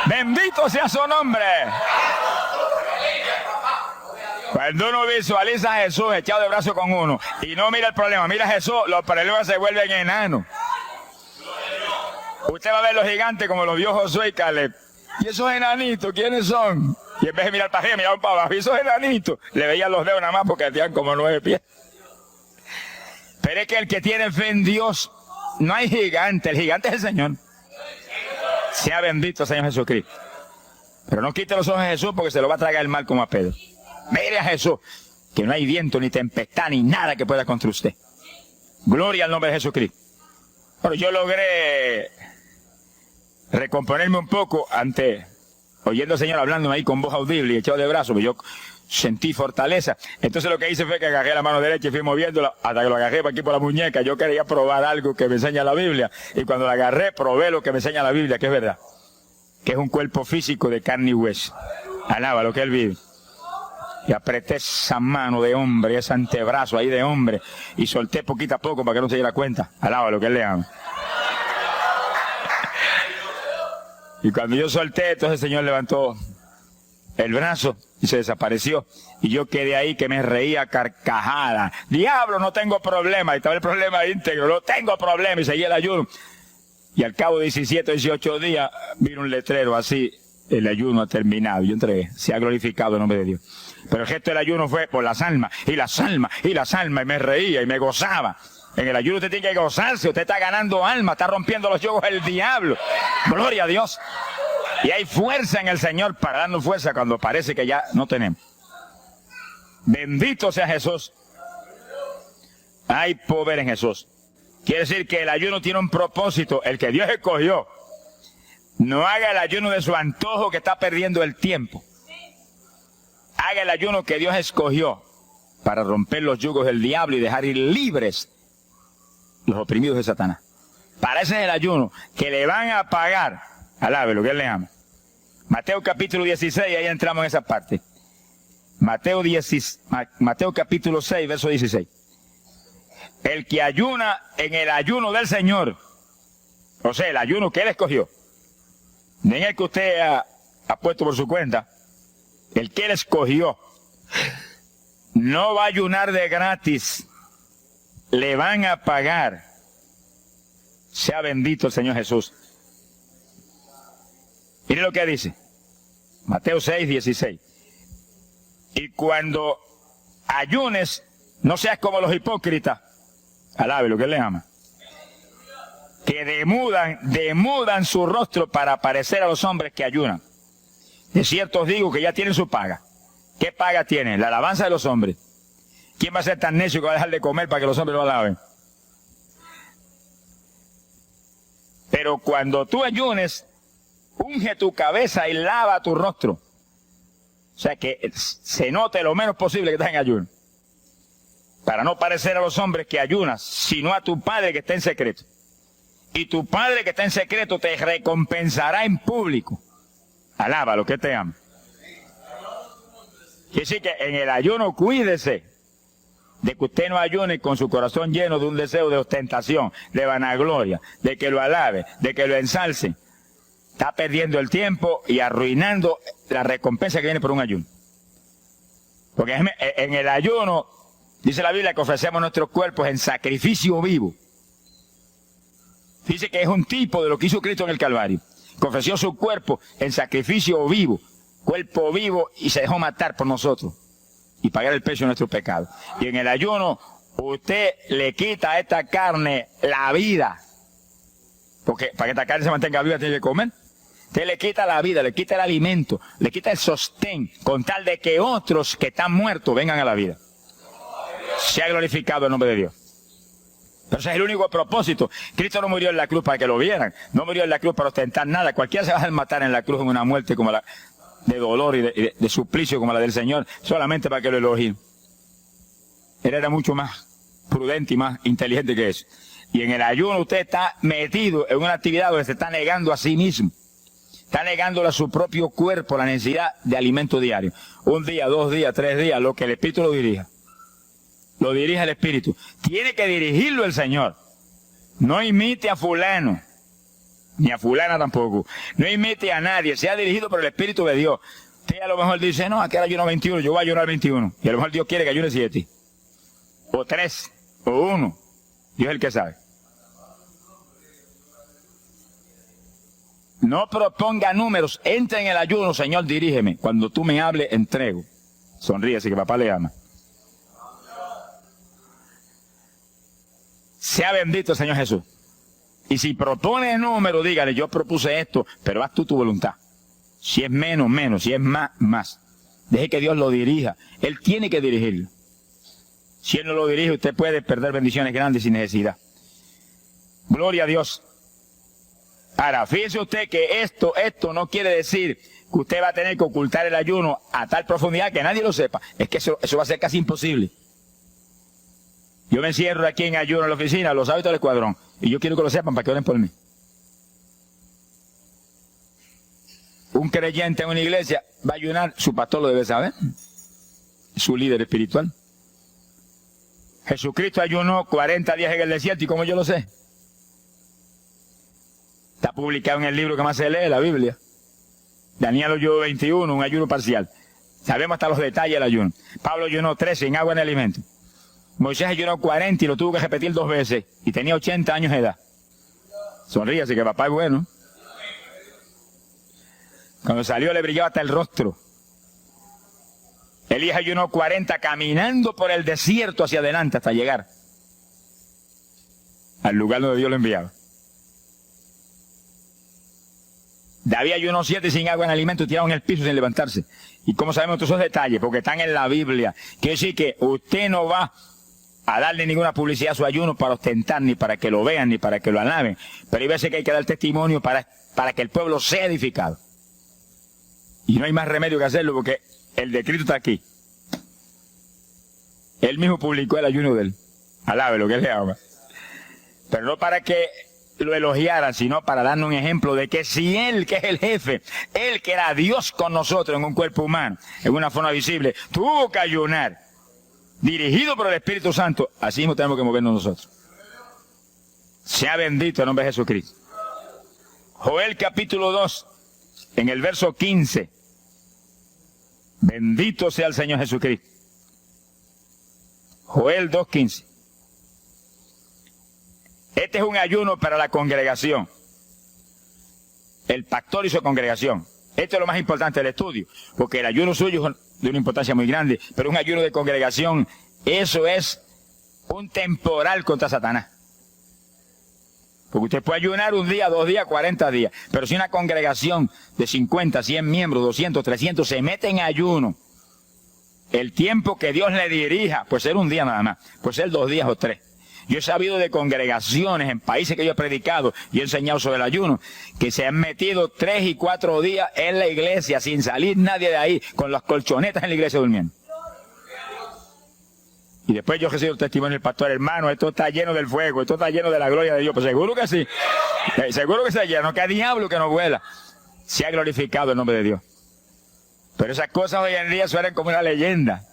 Bendito sea su nombre. Cuando uno visualiza a Jesús echado de brazo con uno y no mira el problema, mira a Jesús, los problemas se vuelven enanos. Usted va a ver los gigantes como los vio Josué y Caleb. ¿Y esos enanitos quiénes son? Y en vez de mirar para arriba, miraban para abajo. ¿Y esos enanitos? Le veían los dedos nada más porque tenían como 9 pies. Pero es que el que tiene fe en Dios, no hay gigante. El gigante es el Señor. Sea bendito Señor Jesucristo. Pero no quite los ojos de Jesús porque se lo va a tragar el mal como a Pedro. Mire a Jesús, que no hay viento, ni tempestad, ni nada que pueda contra usted. Gloria al nombre de Jesucristo. Bueno, yo logré recomponerme un poco oyendo al Señor hablándome ahí con voz audible y echado de brazos, yo sentí fortaleza. Entonces lo que hice fue que agarré la mano derecha y fui moviéndola hasta que lo agarré por aquí por la muñeca. Yo quería probar algo que me enseña la Biblia. Y cuando la agarré, probé lo que me enseña la Biblia, que es verdad. Que es un cuerpo físico de carne y hueso. Alaba lo que Él vive. Y apreté esa mano de hombre, ese antebrazo ahí de hombre, y solté poquito a poco para que no se diera cuenta. Alaba lo que Él le ama. Y cuando yo solté, entonces el Señor levantó el brazo y se desapareció. Y yo quedé ahí que me reía carcajada. Diablo, no tengo problema. Y estaba el problema íntegro, no tengo problema. Y seguí el ayuno. Y al cabo de 17, 18 días, vino un letrero así, el ayuno ha terminado. Yo entregué, se ha glorificado el nombre de Dios. Pero el gesto del ayuno fue por las almas, y las almas, y las almas, y me reía, y me gozaba. En el ayuno usted tiene que gozarse, usted está ganando alma, está rompiendo los yugos del diablo. Gloria a Dios. Y hay fuerza en el Señor para darnos fuerza cuando parece que ya no tenemos. Bendito sea Jesús. Hay poder en Jesús. Quiere decir que el ayuno tiene un propósito, el que Dios escogió. No haga el ayuno de su antojo que está perdiendo el tiempo. Haga el ayuno que Dios escogió para romper los yugos del diablo y dejar ir libres los oprimidos de Satanás. Para ese es el ayuno que le van a pagar. Alabe lo que Él le ama. Mateo capítulo 16, ahí entramos en esa parte. Mateo capítulo 6, verso 16. El que ayuna en el ayuno del Señor, o sea, el ayuno que Él escogió, no en el que usted ha puesto por su cuenta, el que Él escogió, no va a ayunar de gratis, le van a pagar. Sea bendito el Señor Jesús. Mire lo que dice, Mateo 6, 16. Y cuando ayunes, no seas como los hipócritas, alabe lo que Él le ama, que demudan su rostro para parecer a los hombres que ayunan. De cierto os digo que ya tienen su paga. ¿Qué paga tienen? La alabanza de los hombres. ¿Quién va a ser tan necio que va a dejar de comer para que los hombres lo alaben? Pero cuando tú ayunes, unge tu cabeza y lava tu rostro. O sea, que se note lo menos posible que estás en ayuno. Para no parecer a los hombres que ayunas, sino a tu Padre que está en secreto. Y tu Padre que está en secreto te recompensará en público. Alaba lo que te ama. Quiere decir que en el ayuno cuídese de que usted no ayune con su corazón lleno de un deseo de ostentación, de vanagloria, de que lo alabe, de que lo ensalce. Está perdiendo el tiempo y arruinando la recompensa que viene por un ayuno. Porque en el ayuno, dice la Biblia que ofrecemos nuestros cuerpos en sacrificio vivo. Dice que es un tipo de lo que hizo Cristo en el Calvario, que ofreció su cuerpo en sacrificio vivo, cuerpo vivo, y se dejó matar por nosotros y pagar el precio de nuestro pecado. Y en el ayuno usted le quita a esta carne la vida, porque para que esta carne se mantenga viva tiene que comer. Usted le quita la vida, le quita el alimento, le quita el sostén, con tal de que otros que están muertos vengan a la vida. Se ha glorificado el nombre de Dios. Pero ese es el único propósito. Cristo no murió en la cruz para que lo vieran, no murió en la cruz para ostentar nada. Cualquiera se va a matar en la cruz en una muerte como la de dolor y de suplicio como la del Señor, solamente para que lo elogien. Él era mucho más prudente y más inteligente que eso. Y en el ayuno usted está metido en una actividad donde se está negando a sí mismo. Está negándole a su propio cuerpo la necesidad de alimento diario. Un día, 2 días, 3 días, lo que el Espíritu lo dirija. Lo dirige el Espíritu. Tiene que dirigirlo el Señor. No imite a fulano, ni a fulana tampoco. No imite a nadie. Sea dirigido por el Espíritu de Dios. Usted a lo mejor dice, no, aquel ayuno 21, yo voy a ayunar 21. Y a lo mejor Dios quiere que ayune 7. O 3, o 1. Dios es el que sabe. No proponga números, entra en el ayuno, Señor, dirígeme. Cuando tú me hables, entrego. Sonríese que papá le ama. Sea bendito el Señor Jesús. Y si propone número, dígale, yo propuse esto, pero haz tú tu voluntad. Si es menos, menos. Si es más, más. Deje que Dios lo dirija. Él tiene que dirigirlo. Si Él no lo dirige, usted puede perder bendiciones grandes sin necesidad. Gloria a Dios. Ahora, fíjese usted que esto no quiere decir que usted va a tener que ocultar el ayuno a tal profundidad que nadie lo sepa. Es que eso va a ser casi imposible. Yo me encierro aquí en ayuno en la oficina, los hábitos del escuadrón, y yo quiero que lo sepan para que oren por mí. Un creyente en una iglesia va a ayunar, su pastor lo debe saber, su líder espiritual. Jesucristo ayunó 40 días en el desierto, ¿y cómo yo lo sé? Está publicado en el libro que más se lee, la Biblia. Daniel ayunó 21, un ayuno parcial. Sabemos hasta los detalles del ayuno. Pablo ayunó 13 sin agua ni alimento. Moisés ayunó 40 y lo tuvo que repetir 2 veces. Y tenía 80 años de edad. Sonríase que papá es bueno. Cuando salió le brillaba hasta el rostro. Elías ayunó 40 caminando por el desierto hacia adelante hasta llegar al lugar donde Dios lo enviaba. David ayunó 7 sin agua en alimento y tirado en el piso sin levantarse. ¿Y cómo sabemos todos esos detalles? Porque están en la Biblia. Quiere decir que usted no va a darle ninguna publicidad a su ayuno para ostentar, ni para que lo vean, ni para que lo alaben. Pero hay veces que hay que dar testimonio para que el pueblo sea edificado. Y no hay más remedio que hacerlo porque el decreto está aquí. Él mismo publicó el ayuno de él. Alabe lo que él le ama. Pero no para que lo elogiaran, sino para darnos un ejemplo de que si Él, que es el jefe, Él que era Dios con nosotros en un cuerpo humano, en una forma visible, tuvo que ayunar, dirigido por el Espíritu Santo, así mismo tenemos que movernos nosotros. Sea bendito el nombre de Jesucristo. Joel capítulo 2, en el verso 15. Bendito sea el Señor Jesucristo. Joel 2:15. Este es un ayuno para la congregación. El pastor y su congregación. Esto es lo más importante del estudio, porque el ayuno suyo es de una importancia muy grande, pero un ayuno de congregación, eso es un temporal contra Satanás. Porque usted puede ayunar 1 día, 2 días, 40 días, pero si una congregación de 50, 100 miembros, 200, 300 se mete en ayuno, el tiempo que Dios le dirija, puede ser 1 día nada más, puede ser 2 días o 3. Yo he sabido de congregaciones en países que yo he predicado y he enseñado sobre el ayuno, que se han metido 3 y 4 días en la iglesia sin salir nadie de ahí, con las colchonetas en la iglesia durmiendo. Y después yo recibo el testimonio del pastor, hermano, esto está lleno del fuego, esto está lleno de la gloria de Dios. Pues seguro que sí, seguro que está lleno, que hay diablo que no vuela. Se ha glorificado el nombre de Dios. Pero esas cosas hoy en día suenan como una leyenda.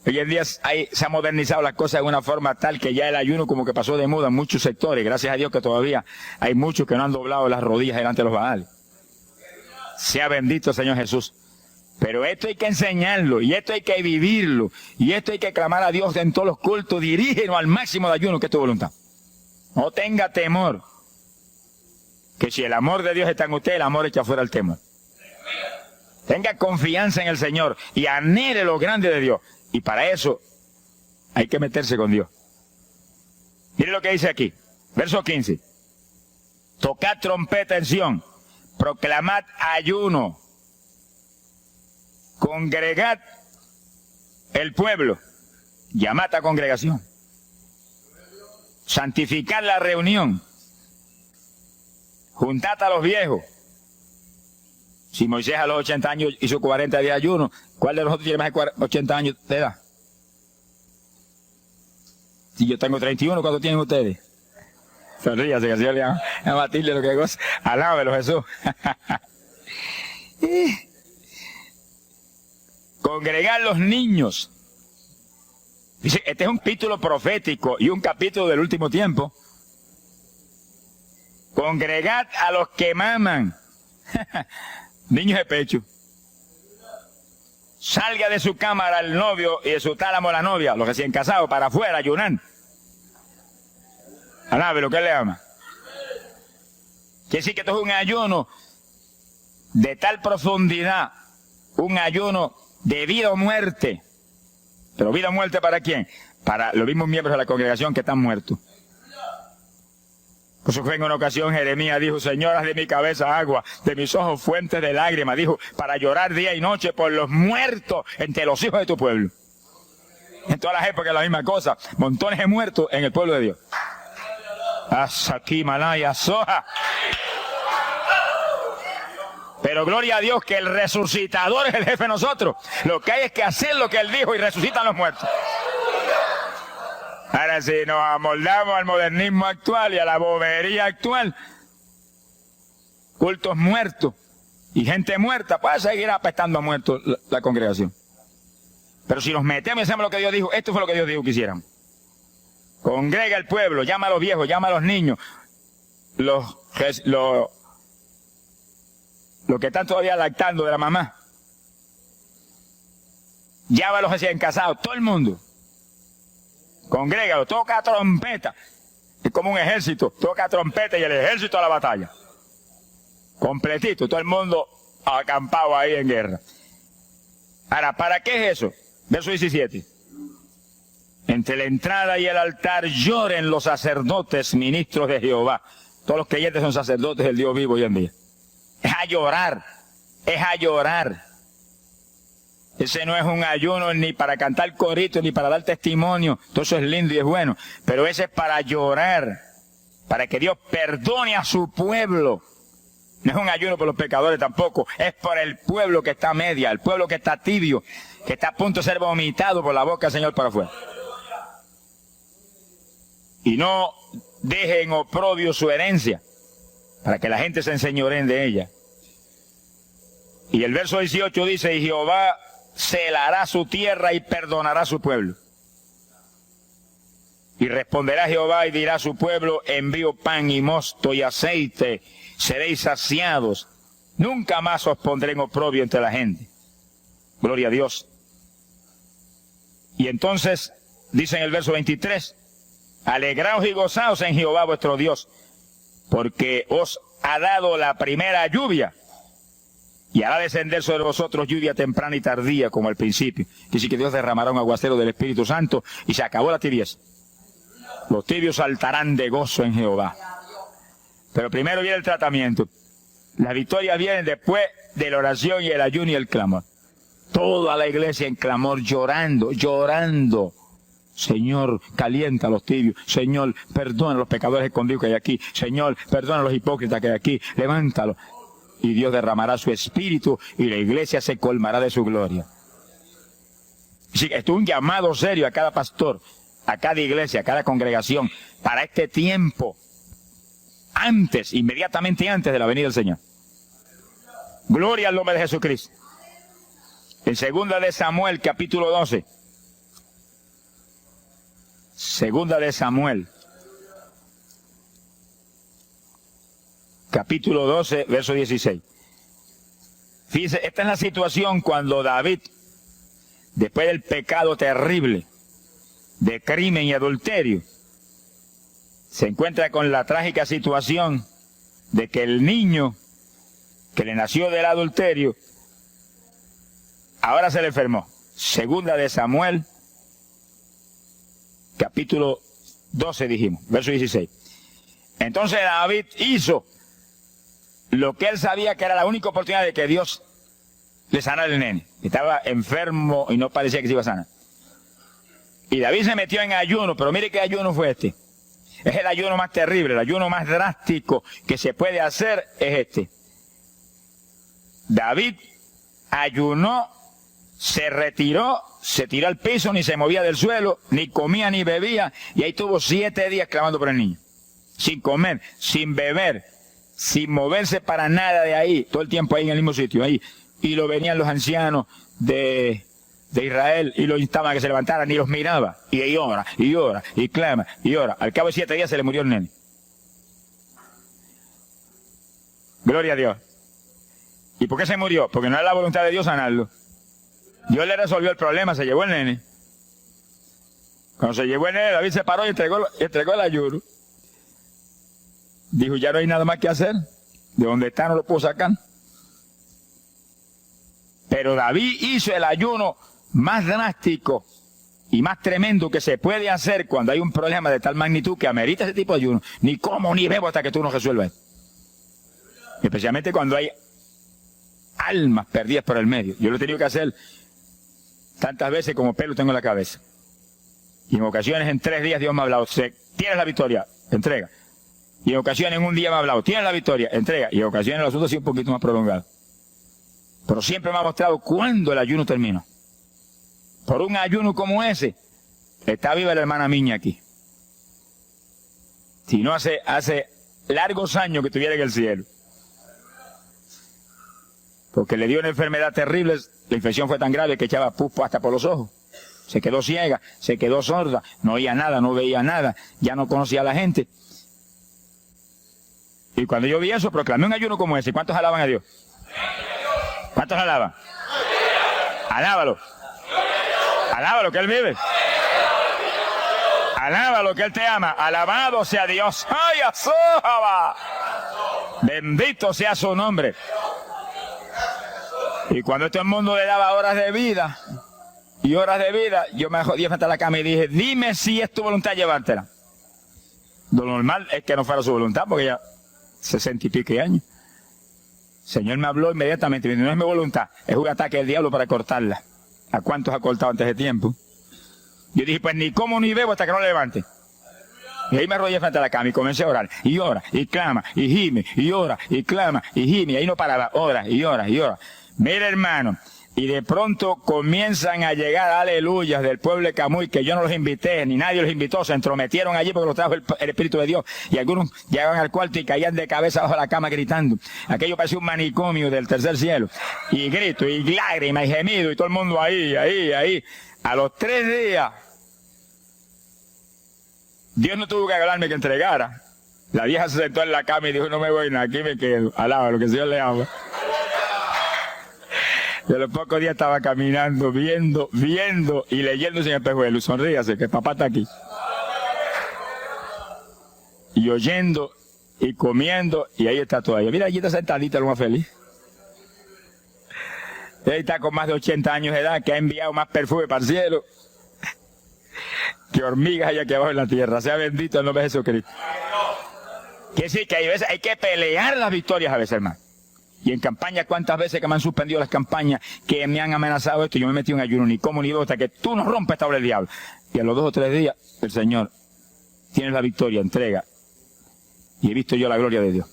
Hoy en día se han modernizado las cosas de una forma tal que ya el ayuno como que pasó de moda en muchos sectores. Gracias a Dios que todavía hay muchos que no han doblado las rodillas delante de los Baales. Sea bendito el Señor Jesús. Pero esto hay que enseñarlo, y esto hay que vivirlo, y esto hay que clamar a Dios en todos los cultos. Dirígenos al máximo de ayuno que es tu voluntad. No tenga temor. Que si el amor de Dios está en usted, el amor echa fuera el temor. Tenga confianza en el Señor y anhele lo grande de Dios. Y para eso hay que meterse con Dios. Mire lo que dice aquí, verso 15. Tocad trompeta en Sión, proclamad ayuno, congregad el pueblo, llamad a congregación, santificad la reunión, juntad a los viejos. Si Moisés a los 80 años hizo 40 días de ayuno, ¿cuál de nosotros tiene más de 80 años de edad? Si yo tengo 31, ¿cuánto tienen ustedes? Sonríase, que el Señor le va a batirle lo que goza. Alábelo, Jesús. Congregar los niños. Dice, este es un capítulo profético y un capítulo del último tiempo. Congregad a los que maman. Niños de pecho. Salga de su cámara el novio y de su tálamo la novia, los recién casados, para afuera, ayunar. Alabe lo que él le ama. Quiere decir que esto es un ayuno de tal profundidad, un ayuno de vida o muerte. Pero vida o muerte ¿para quién? Para los mismos miembros de la congregación que están muertos. Por eso fue en una ocasión Jeremías dijo, Señor, haz de mi cabeza agua, de mis ojos fuentes de lágrimas, dijo, para llorar día y noche por los muertos entre los hijos de tu pueblo. En todas las épocas la misma cosa, montones de muertos en el pueblo de Dios. Asaki Malaya Soja. Pero gloria a Dios que el resucitador es el jefe de nosotros. Lo que hay es que hacer lo que él dijo y resucitan los muertos. Ahora si nos amoldamos al modernismo actual y a la bobería actual, cultos muertos y gente muerta, puede seguir apestando a muertos la congregación. Pero si nos metemos y hacemos lo que Dios dijo, esto fue lo que Dios dijo que hiciéramos. Congrega al pueblo, llama a los viejos, llama a los niños, los que están todavía lactando de la mamá. Llama a los recién casados, todo el mundo. Congrégalo, toca trompeta. Es como un ejército, toca trompeta y el ejército a la batalla. Completito, todo el mundo acampado ahí en guerra. Ahora, ¿para qué es eso? Verso 17. Entre la entrada y el altar lloren los sacerdotes, ministros de Jehová. Todos los creyentes son sacerdotes del Dios vivo hoy en día. Es a llorar, es a llorar. Ese no es un ayuno ni para cantar corito, ni para dar testimonio. Todo eso es lindo y es bueno. Pero ese es para llorar, para que Dios perdone a su pueblo. No es un ayuno por los pecadores tampoco. Es por el pueblo que está a media, el pueblo que está tibio, que está a punto de ser vomitado por la boca del Señor para afuera. Y no dejen oprobio su herencia, para que la gente se enseñoreen de ella. Y el verso 18 dice, y Jehová celará su tierra y perdonará a su pueblo. Y responderá Jehová y dirá a su pueblo, envío pan y mosto y aceite, seréis saciados. Nunca más os pondré en oprobio entre la gente. Gloria a Dios. Y entonces, dice en el verso 23, alegraos y gozaos en Jehová vuestro Dios, porque os ha dado la primera lluvia, y hará descender sobre vosotros lluvia temprana y tardía, como al principio. Dice que Dios derramará un aguacero del Espíritu Santo, y se acabó la tibieza. Los tibios saltarán de gozo en Jehová. Pero primero viene el tratamiento. Las victorias vienen después de la oración y el ayuno y el clamor. Toda la iglesia en clamor, llorando, llorando. Señor, calienta a los tibios. Señor, perdona a los pecadores escondidos que hay aquí. Señor, perdona a los hipócritas que hay aquí. Levántalos. Y Dios derramará su espíritu y la iglesia se colmará de su gloria. Sí, esto es un llamado serio a cada pastor, a cada iglesia, a cada congregación, para este tiempo, antes, inmediatamente antes de la venida del Señor. Gloria al nombre de Jesucristo. En 2 de Samuel, capítulo 12. 2 de Samuel, capítulo 12, verso 16. Fíjense, esta es la situación cuando David, después del pecado terrible, de crimen y adulterio, se encuentra con la trágica situación de que el niño que le nació del adulterio, ahora se le enfermó. 2 de Samuel, capítulo 12 dijimos, verso 16. Entonces David hizo lo que él sabía que era la única oportunidad de que Dios le sanara el nene. Estaba enfermo y no parecía que se iba a sanar. Y David se metió en ayuno, pero mire qué ayuno fue este. Es el ayuno más terrible, el ayuno más drástico que se puede hacer es este. David ayunó, se retiró se tiró al piso, ni se movía del suelo, ni comía ni bebía, y ahí tuvo 7 días clamando por el niño. Sin comer, sin beber, sin moverse para nada de ahí, todo el tiempo ahí en el mismo sitio, ahí. Y lo venían los ancianos de Israel y lo instaban a que se levantara, ni los miraba. Y ahí ora, y ora, y clama, y ora. Al cabo de 7 días se le murió el nene. Gloria a Dios. ¿Y por qué se murió? Porque no era la voluntad de Dios sanarlo. Dios le resolvió el problema, se llevó el nene. Cuando se llevó el nene, David se paró y entregó el ayuno. Dijo, ya no hay nada más que hacer. De donde está no lo puedo sacar. Pero David hizo el ayuno más drástico y más tremendo que se puede hacer cuando hay un problema de tal magnitud que amerita ese tipo de ayuno. Ni como ni bebo hasta que tú no resuelvas. Especialmente cuando hay almas perdidas por el medio. Yo lo he tenido que hacer tantas veces como pelo tengo en la cabeza. Y en ocasiones en 3 días Dios me ha hablado, tienes la victoria, entrega. Y en ocasiones en un día me ha hablado, tienes la victoria, entrega. Y en ocasiones el asunto ha sido un poquito más prolongado. Pero siempre me ha mostrado cuándo el ayuno terminó. Por un ayuno como ese, está viva la hermana Miña aquí. Si no hace largos años que estuviera en el cielo. Porque le dio una enfermedad terrible, la infección fue tan grave que echaba pus hasta por los ojos. Se quedó ciega, se quedó sorda, no oía nada, no veía nada, ya no conocía a la gente. Y cuando yo vi eso, proclamé un ayuno como ese. ¿Cuántos alaban a Dios? ¿Cuántos alaban? Alábalo. Alábalo, que Él vive. Alábalo, que Él te ama. Alabado sea Dios. ¡Ay, azójaba! Bendito sea su nombre. Y cuando todo el mundo le daba horas de vida, yo me jodí frente a la cama y dije, dime si es tu voluntad llevártela. Lo normal es que no fuera su voluntad, porque ya 60 y pico años. El Señor me habló inmediatamente, me dijo, no es mi voluntad, es un ataque del diablo para cortarla. ¿A cuántos ha cortado antes de tiempo? Yo dije, pues ni como ni bebo hasta que no la levante. Y ahí me arrollé frente a la cama y comencé a orar. Y ora, y clama, y gime, y ora, y clama, y gime. Y ahí no paraba, ora, y ora, y ora. Mira, hermano, y de pronto comienzan a llegar aleluyas del pueblo de Camuy, que yo no los invité, ni nadie los invitó, se entrometieron allí porque los trajo el Espíritu de Dios. Y algunos llegaban al cuarto y caían de cabeza bajo la cama gritando. Aquello parecía un manicomio del tercer cielo. Y grito, y lágrimas, y gemido, y todo el mundo ahí. A los 3 días, Dios no tuvo que hablarme que entregara. La vieja se sentó en la cama y dijo, no me voy, aquí me quedo. Alaba lo que el Señor le ama. De los pocos días estaba caminando, viendo y leyéndose en el espejuelo. Sonríase, que papá está aquí. Y oyendo y comiendo, y ahí está todavía. Mira, allí está sentadita, lo más feliz. Ella está con más de 80 años de edad, que ha enviado más perfume para el cielo que hormigas hay aquí abajo en la tierra. Sea bendito el nombre de Jesucristo. Que sí, que hay que pelear las victorias a veces, hermano. Y en campaña, ¿cuántas veces que me han suspendido las campañas, que me han amenazado esto? Yo me metí en ayuno, ni como ni bebo, hasta que tú no rompes esta obra del diablo. Y a los 2 o 3 días, el Señor, tienes la victoria, entrega. Y he visto yo la gloria de Dios.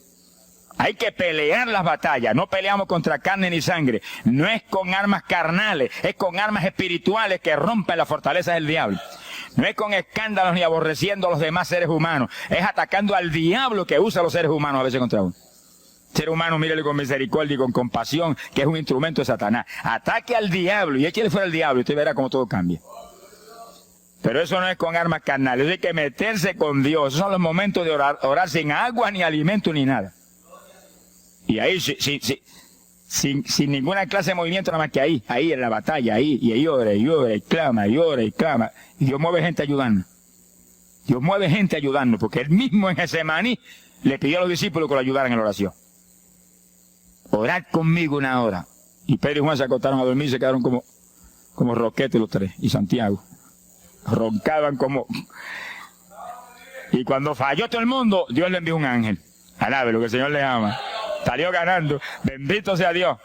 Hay que pelear las batallas. No peleamos contra carne ni sangre. No es con armas carnales, es con armas espirituales que rompen las fortalezas del diablo. No es con escándalos ni aborreciendo a los demás seres humanos. Es atacando al diablo que usa a los seres humanos a veces contra uno. Ser humano, mírele con misericordia y con compasión, que es un instrumento de Satanás. Ataque al diablo y échale fuera al diablo y usted verá cómo todo cambia. Pero eso no es con armas carnales, eso hay que meterse con Dios. Esos son los momentos de orar sin agua, ni alimento, ni nada. Y ahí, sin ninguna clase de movimiento, nada más que ahí en la batalla, y ahí ora, y clama, y clama. Y Dios mueve gente ayudando. Dios mueve gente ayudando, porque Él mismo en Getsemaní le pidió a los discípulos que lo ayudaran en la oración. Orad conmigo 1 hora. Y Pedro y Juan se acostaron a dormir y se quedaron como roquetes los 3. Y Santiago. Roncaban como... Y cuando falló todo el mundo, Dios le envió un ángel. Alabe lo que el Señor le ama. Salió ganando. Bendito sea Dios.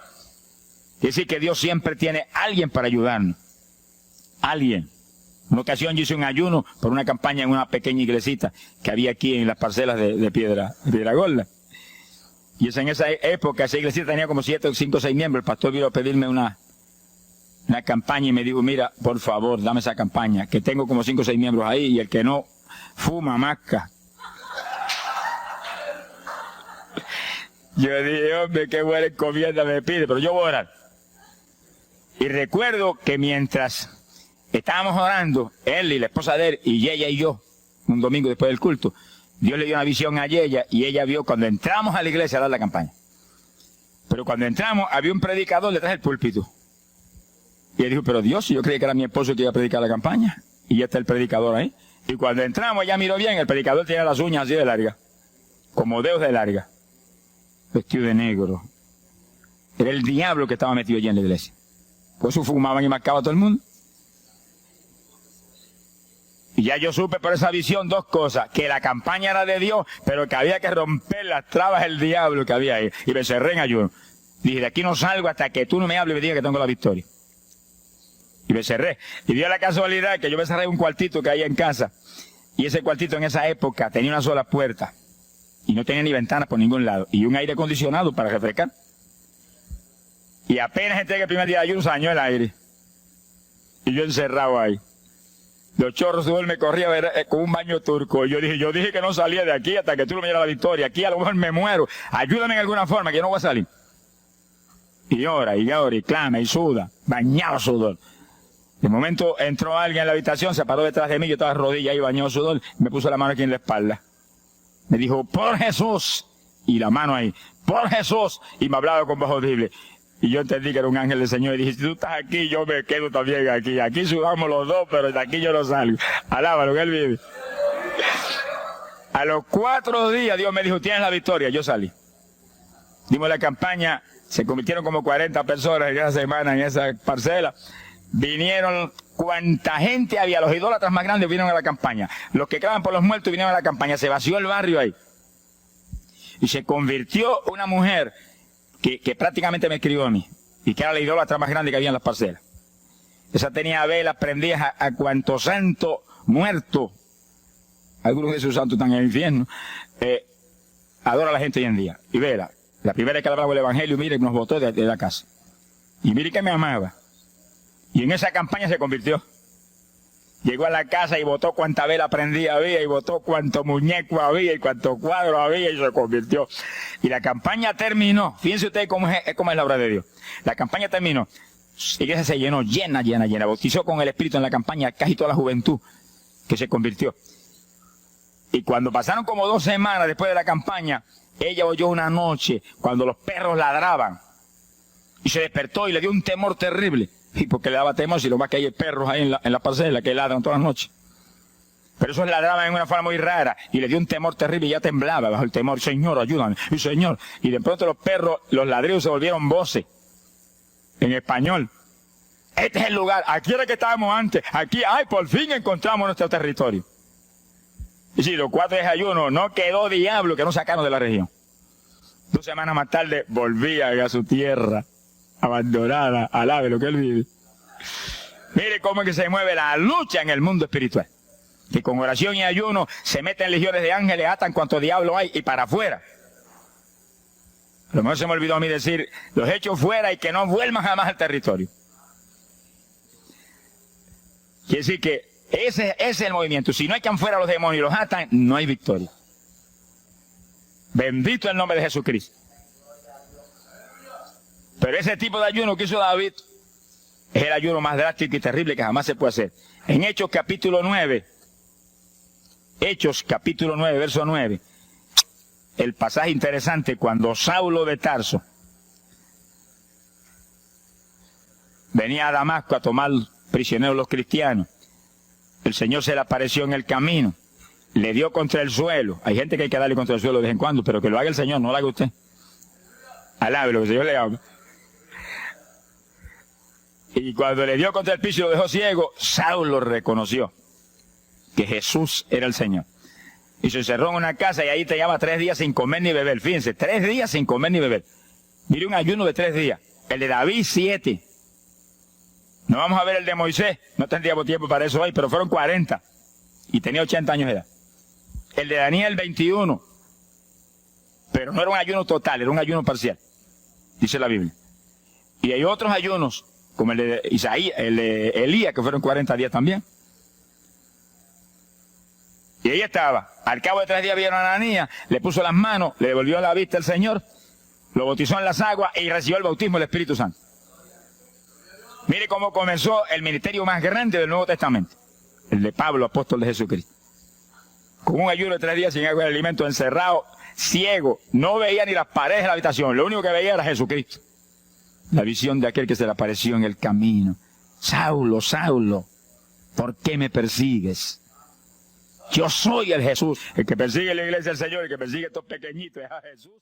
Es decir, que Dios siempre tiene alguien para ayudarnos. Alguien. Una ocasión yo hice un ayuno por una campaña en una pequeña iglesita que había aquí en las parcelas de Piedra Gorda. Y en esa época, esa iglesia tenía como 7, 5, 6 miembros. El pastor vino a pedirme una una campaña y me dijo, mira, por favor, dame esa campaña, que tengo como 5 o 6 miembros ahí y el que no fuma, masca. Yo dije, hombre, qué buena encomienda me pide, pero yo voy a orar. Y recuerdo que mientras estábamos orando, él y la esposa de él, y ella y yo, un domingo después del culto, Dios le dio una visión a ella, y ella vio cuando entramos a la iglesia a dar la campaña. Pero cuando entramos, había un predicador detrás del púlpito. Y él dijo, pero Dios, yo creí que era mi esposo que iba a predicar la campaña. Y ya está el predicador ahí. Y cuando entramos, ella miró bien, el predicador tenía las uñas así de larga, como dedos de larga, vestido de negro. Era el diablo que estaba metido allí en la iglesia. Por eso fumaban y marcaban a todo el mundo. Y ya yo supe por esa visión 2 cosas, que la campaña era de Dios, pero que había que romper las trabas del diablo que había ahí. Y me cerré en ayuno. Dije, de aquí no salgo hasta que tú no me hables y me digas que tengo la victoria. Y me cerré. Y dio la casualidad que yo me cerré en un cuartito que hay en casa. Y ese cuartito en esa época tenía una sola puerta. Y no tenía ni ventanas por ningún lado. Y un aire acondicionado para refrescar. Y apenas entré el primer día de ayuno, se dañó el aire. Y yo encerrado ahí. Los chorros de sudor me corría con un baño turco. Y yo dije que no salía de aquí hasta que tú no me dieras la victoria. Aquí a lo mejor me muero. Ayúdame en alguna forma, que yo no voy a salir. Y llora, y clama, y suda. Bañado sudor. De momento entró alguien en la habitación, se paró detrás de mí, yo estaba de rodillas ahí, bañado sudor, me puso la mano aquí en la espalda. Me dijo, por Jesús. Y la mano ahí, por Jesús. Y me hablaba con voz audible. Y yo entendí que era un ángel del Señor y dije, si tú estás aquí, yo me quedo también aquí. Aquí sudamos los dos, pero de aquí yo no salgo. Alábalo, que Él vive. A los 4 días Dios me dijo, tienes la victoria. Yo salí. Dimos la campaña, se convirtieron como 40 personas en esa semana, en esa parcela. Vinieron cuanta gente había, los idólatras más grandes vinieron a la campaña. Los que claman por los muertos vinieron a la campaña. Se vació el barrio ahí. Y se convirtió una mujer que prácticamente me escribió a mí, y que era la idólatra más grande que había en las parcelas. Esa tenía velas prendidas a cuanto santo muerto, algunos de esos santos están en el infierno, adora a la gente hoy en día. Y vela, la primera vez que le hablaba el evangelio, mire, nos botó de la casa. Y mire que me amaba. Y en esa campaña se convirtió. Llegó a la casa y botó cuanta vela prendida había, y botó cuanto muñeco había, y cuanto cuadro había, y se convirtió. Y la campaña terminó. Fíjense ustedes cómo es la obra de Dios. La campaña terminó. La iglesia se llenó, llena. Bautizó con el Espíritu en la campaña casi toda la juventud que se convirtió. Y cuando pasaron como 2 semanas después de la campaña, ella oyó una noche cuando los perros ladraban. Y se despertó y le dio un temor terrible. Y porque le daba temor, si lo más que hay perros ahí en la parcela que ladran todas las noches. Pero esos ladraban en una forma muy rara y le dio un temor terrible y ya temblaba bajo el temor. Señor, ayúdame. Y Señor. Y de pronto los perros, los ladridos se volvieron voces en español. Este es el lugar. Aquí era que estábamos antes. Aquí, por fin encontramos nuestro territorio. Y si los 4 días de ayuno, no quedó diablo que no sacaron de la región. 2 semanas más tarde volvían a su tierra abandonada, alabe lo que Él vive. Mire cómo es que se mueve la lucha en el mundo espiritual. Que con oración y ayuno se meten legiones de ángeles, atan cuanto diablo hay y para afuera. A lo mejor se me olvidó a mí decir, los echo fuera y que no vuelvan jamás al territorio. Quiere decir que ese es el movimiento. Si no echan fuera a los demonios y los atan, no hay victoria. Bendito el nombre de Jesucristo. Pero ese tipo de ayuno que hizo David es el ayuno más drástico y terrible que jamás se puede hacer. En Hechos capítulo 9, verso 9, el pasaje interesante cuando Saulo de Tarso venía a Damasco a tomar prisioneros los cristianos, el Señor se le apareció en el camino, le dio contra el suelo. Hay gente que hay que darle contra el suelo de vez en cuando, pero que lo haga el Señor, no lo haga usted. Alabe lo que el Señor le haga. Y cuando le dio contra el piso y lo dejó ciego, Saulo reconoció que Jesús era el Señor. Y se encerró en una casa y ahí te lleva 3 días sin comer ni beber. Fíjense, 3 días sin comer ni beber. Mire un ayuno de 3 días. El de David, 7. No vamos a ver el de Moisés. No tendríamos tiempo para eso hoy, pero fueron 40. Y tenía 80 años de edad. El de Daniel, 21. Pero no era un ayuno total, era un ayuno parcial. Dice la Biblia. Y hay otros ayunos como el de Isaías, el de Elías, que fueron 40 días también. Y ahí estaba. Al cabo de 3 días vieron a Ananías, le puso las manos, le devolvió la vista al Señor, lo bautizó en las aguas y recibió el bautismo del Espíritu Santo. Mire cómo comenzó el ministerio más grande del Nuevo Testamento, el de Pablo, apóstol de Jesucristo. Con un ayuno de 3 días sin agua y alimento, encerrado, ciego, no veía ni las paredes de la habitación, lo único que veía era Jesucristo. La visión de aquel que se le apareció en el camino. Saulo, Saulo, ¿por qué me persigues? Yo soy el Jesús. El que persigue la iglesia del Señor, el que persigue a estos pequeñitos es a Jesús.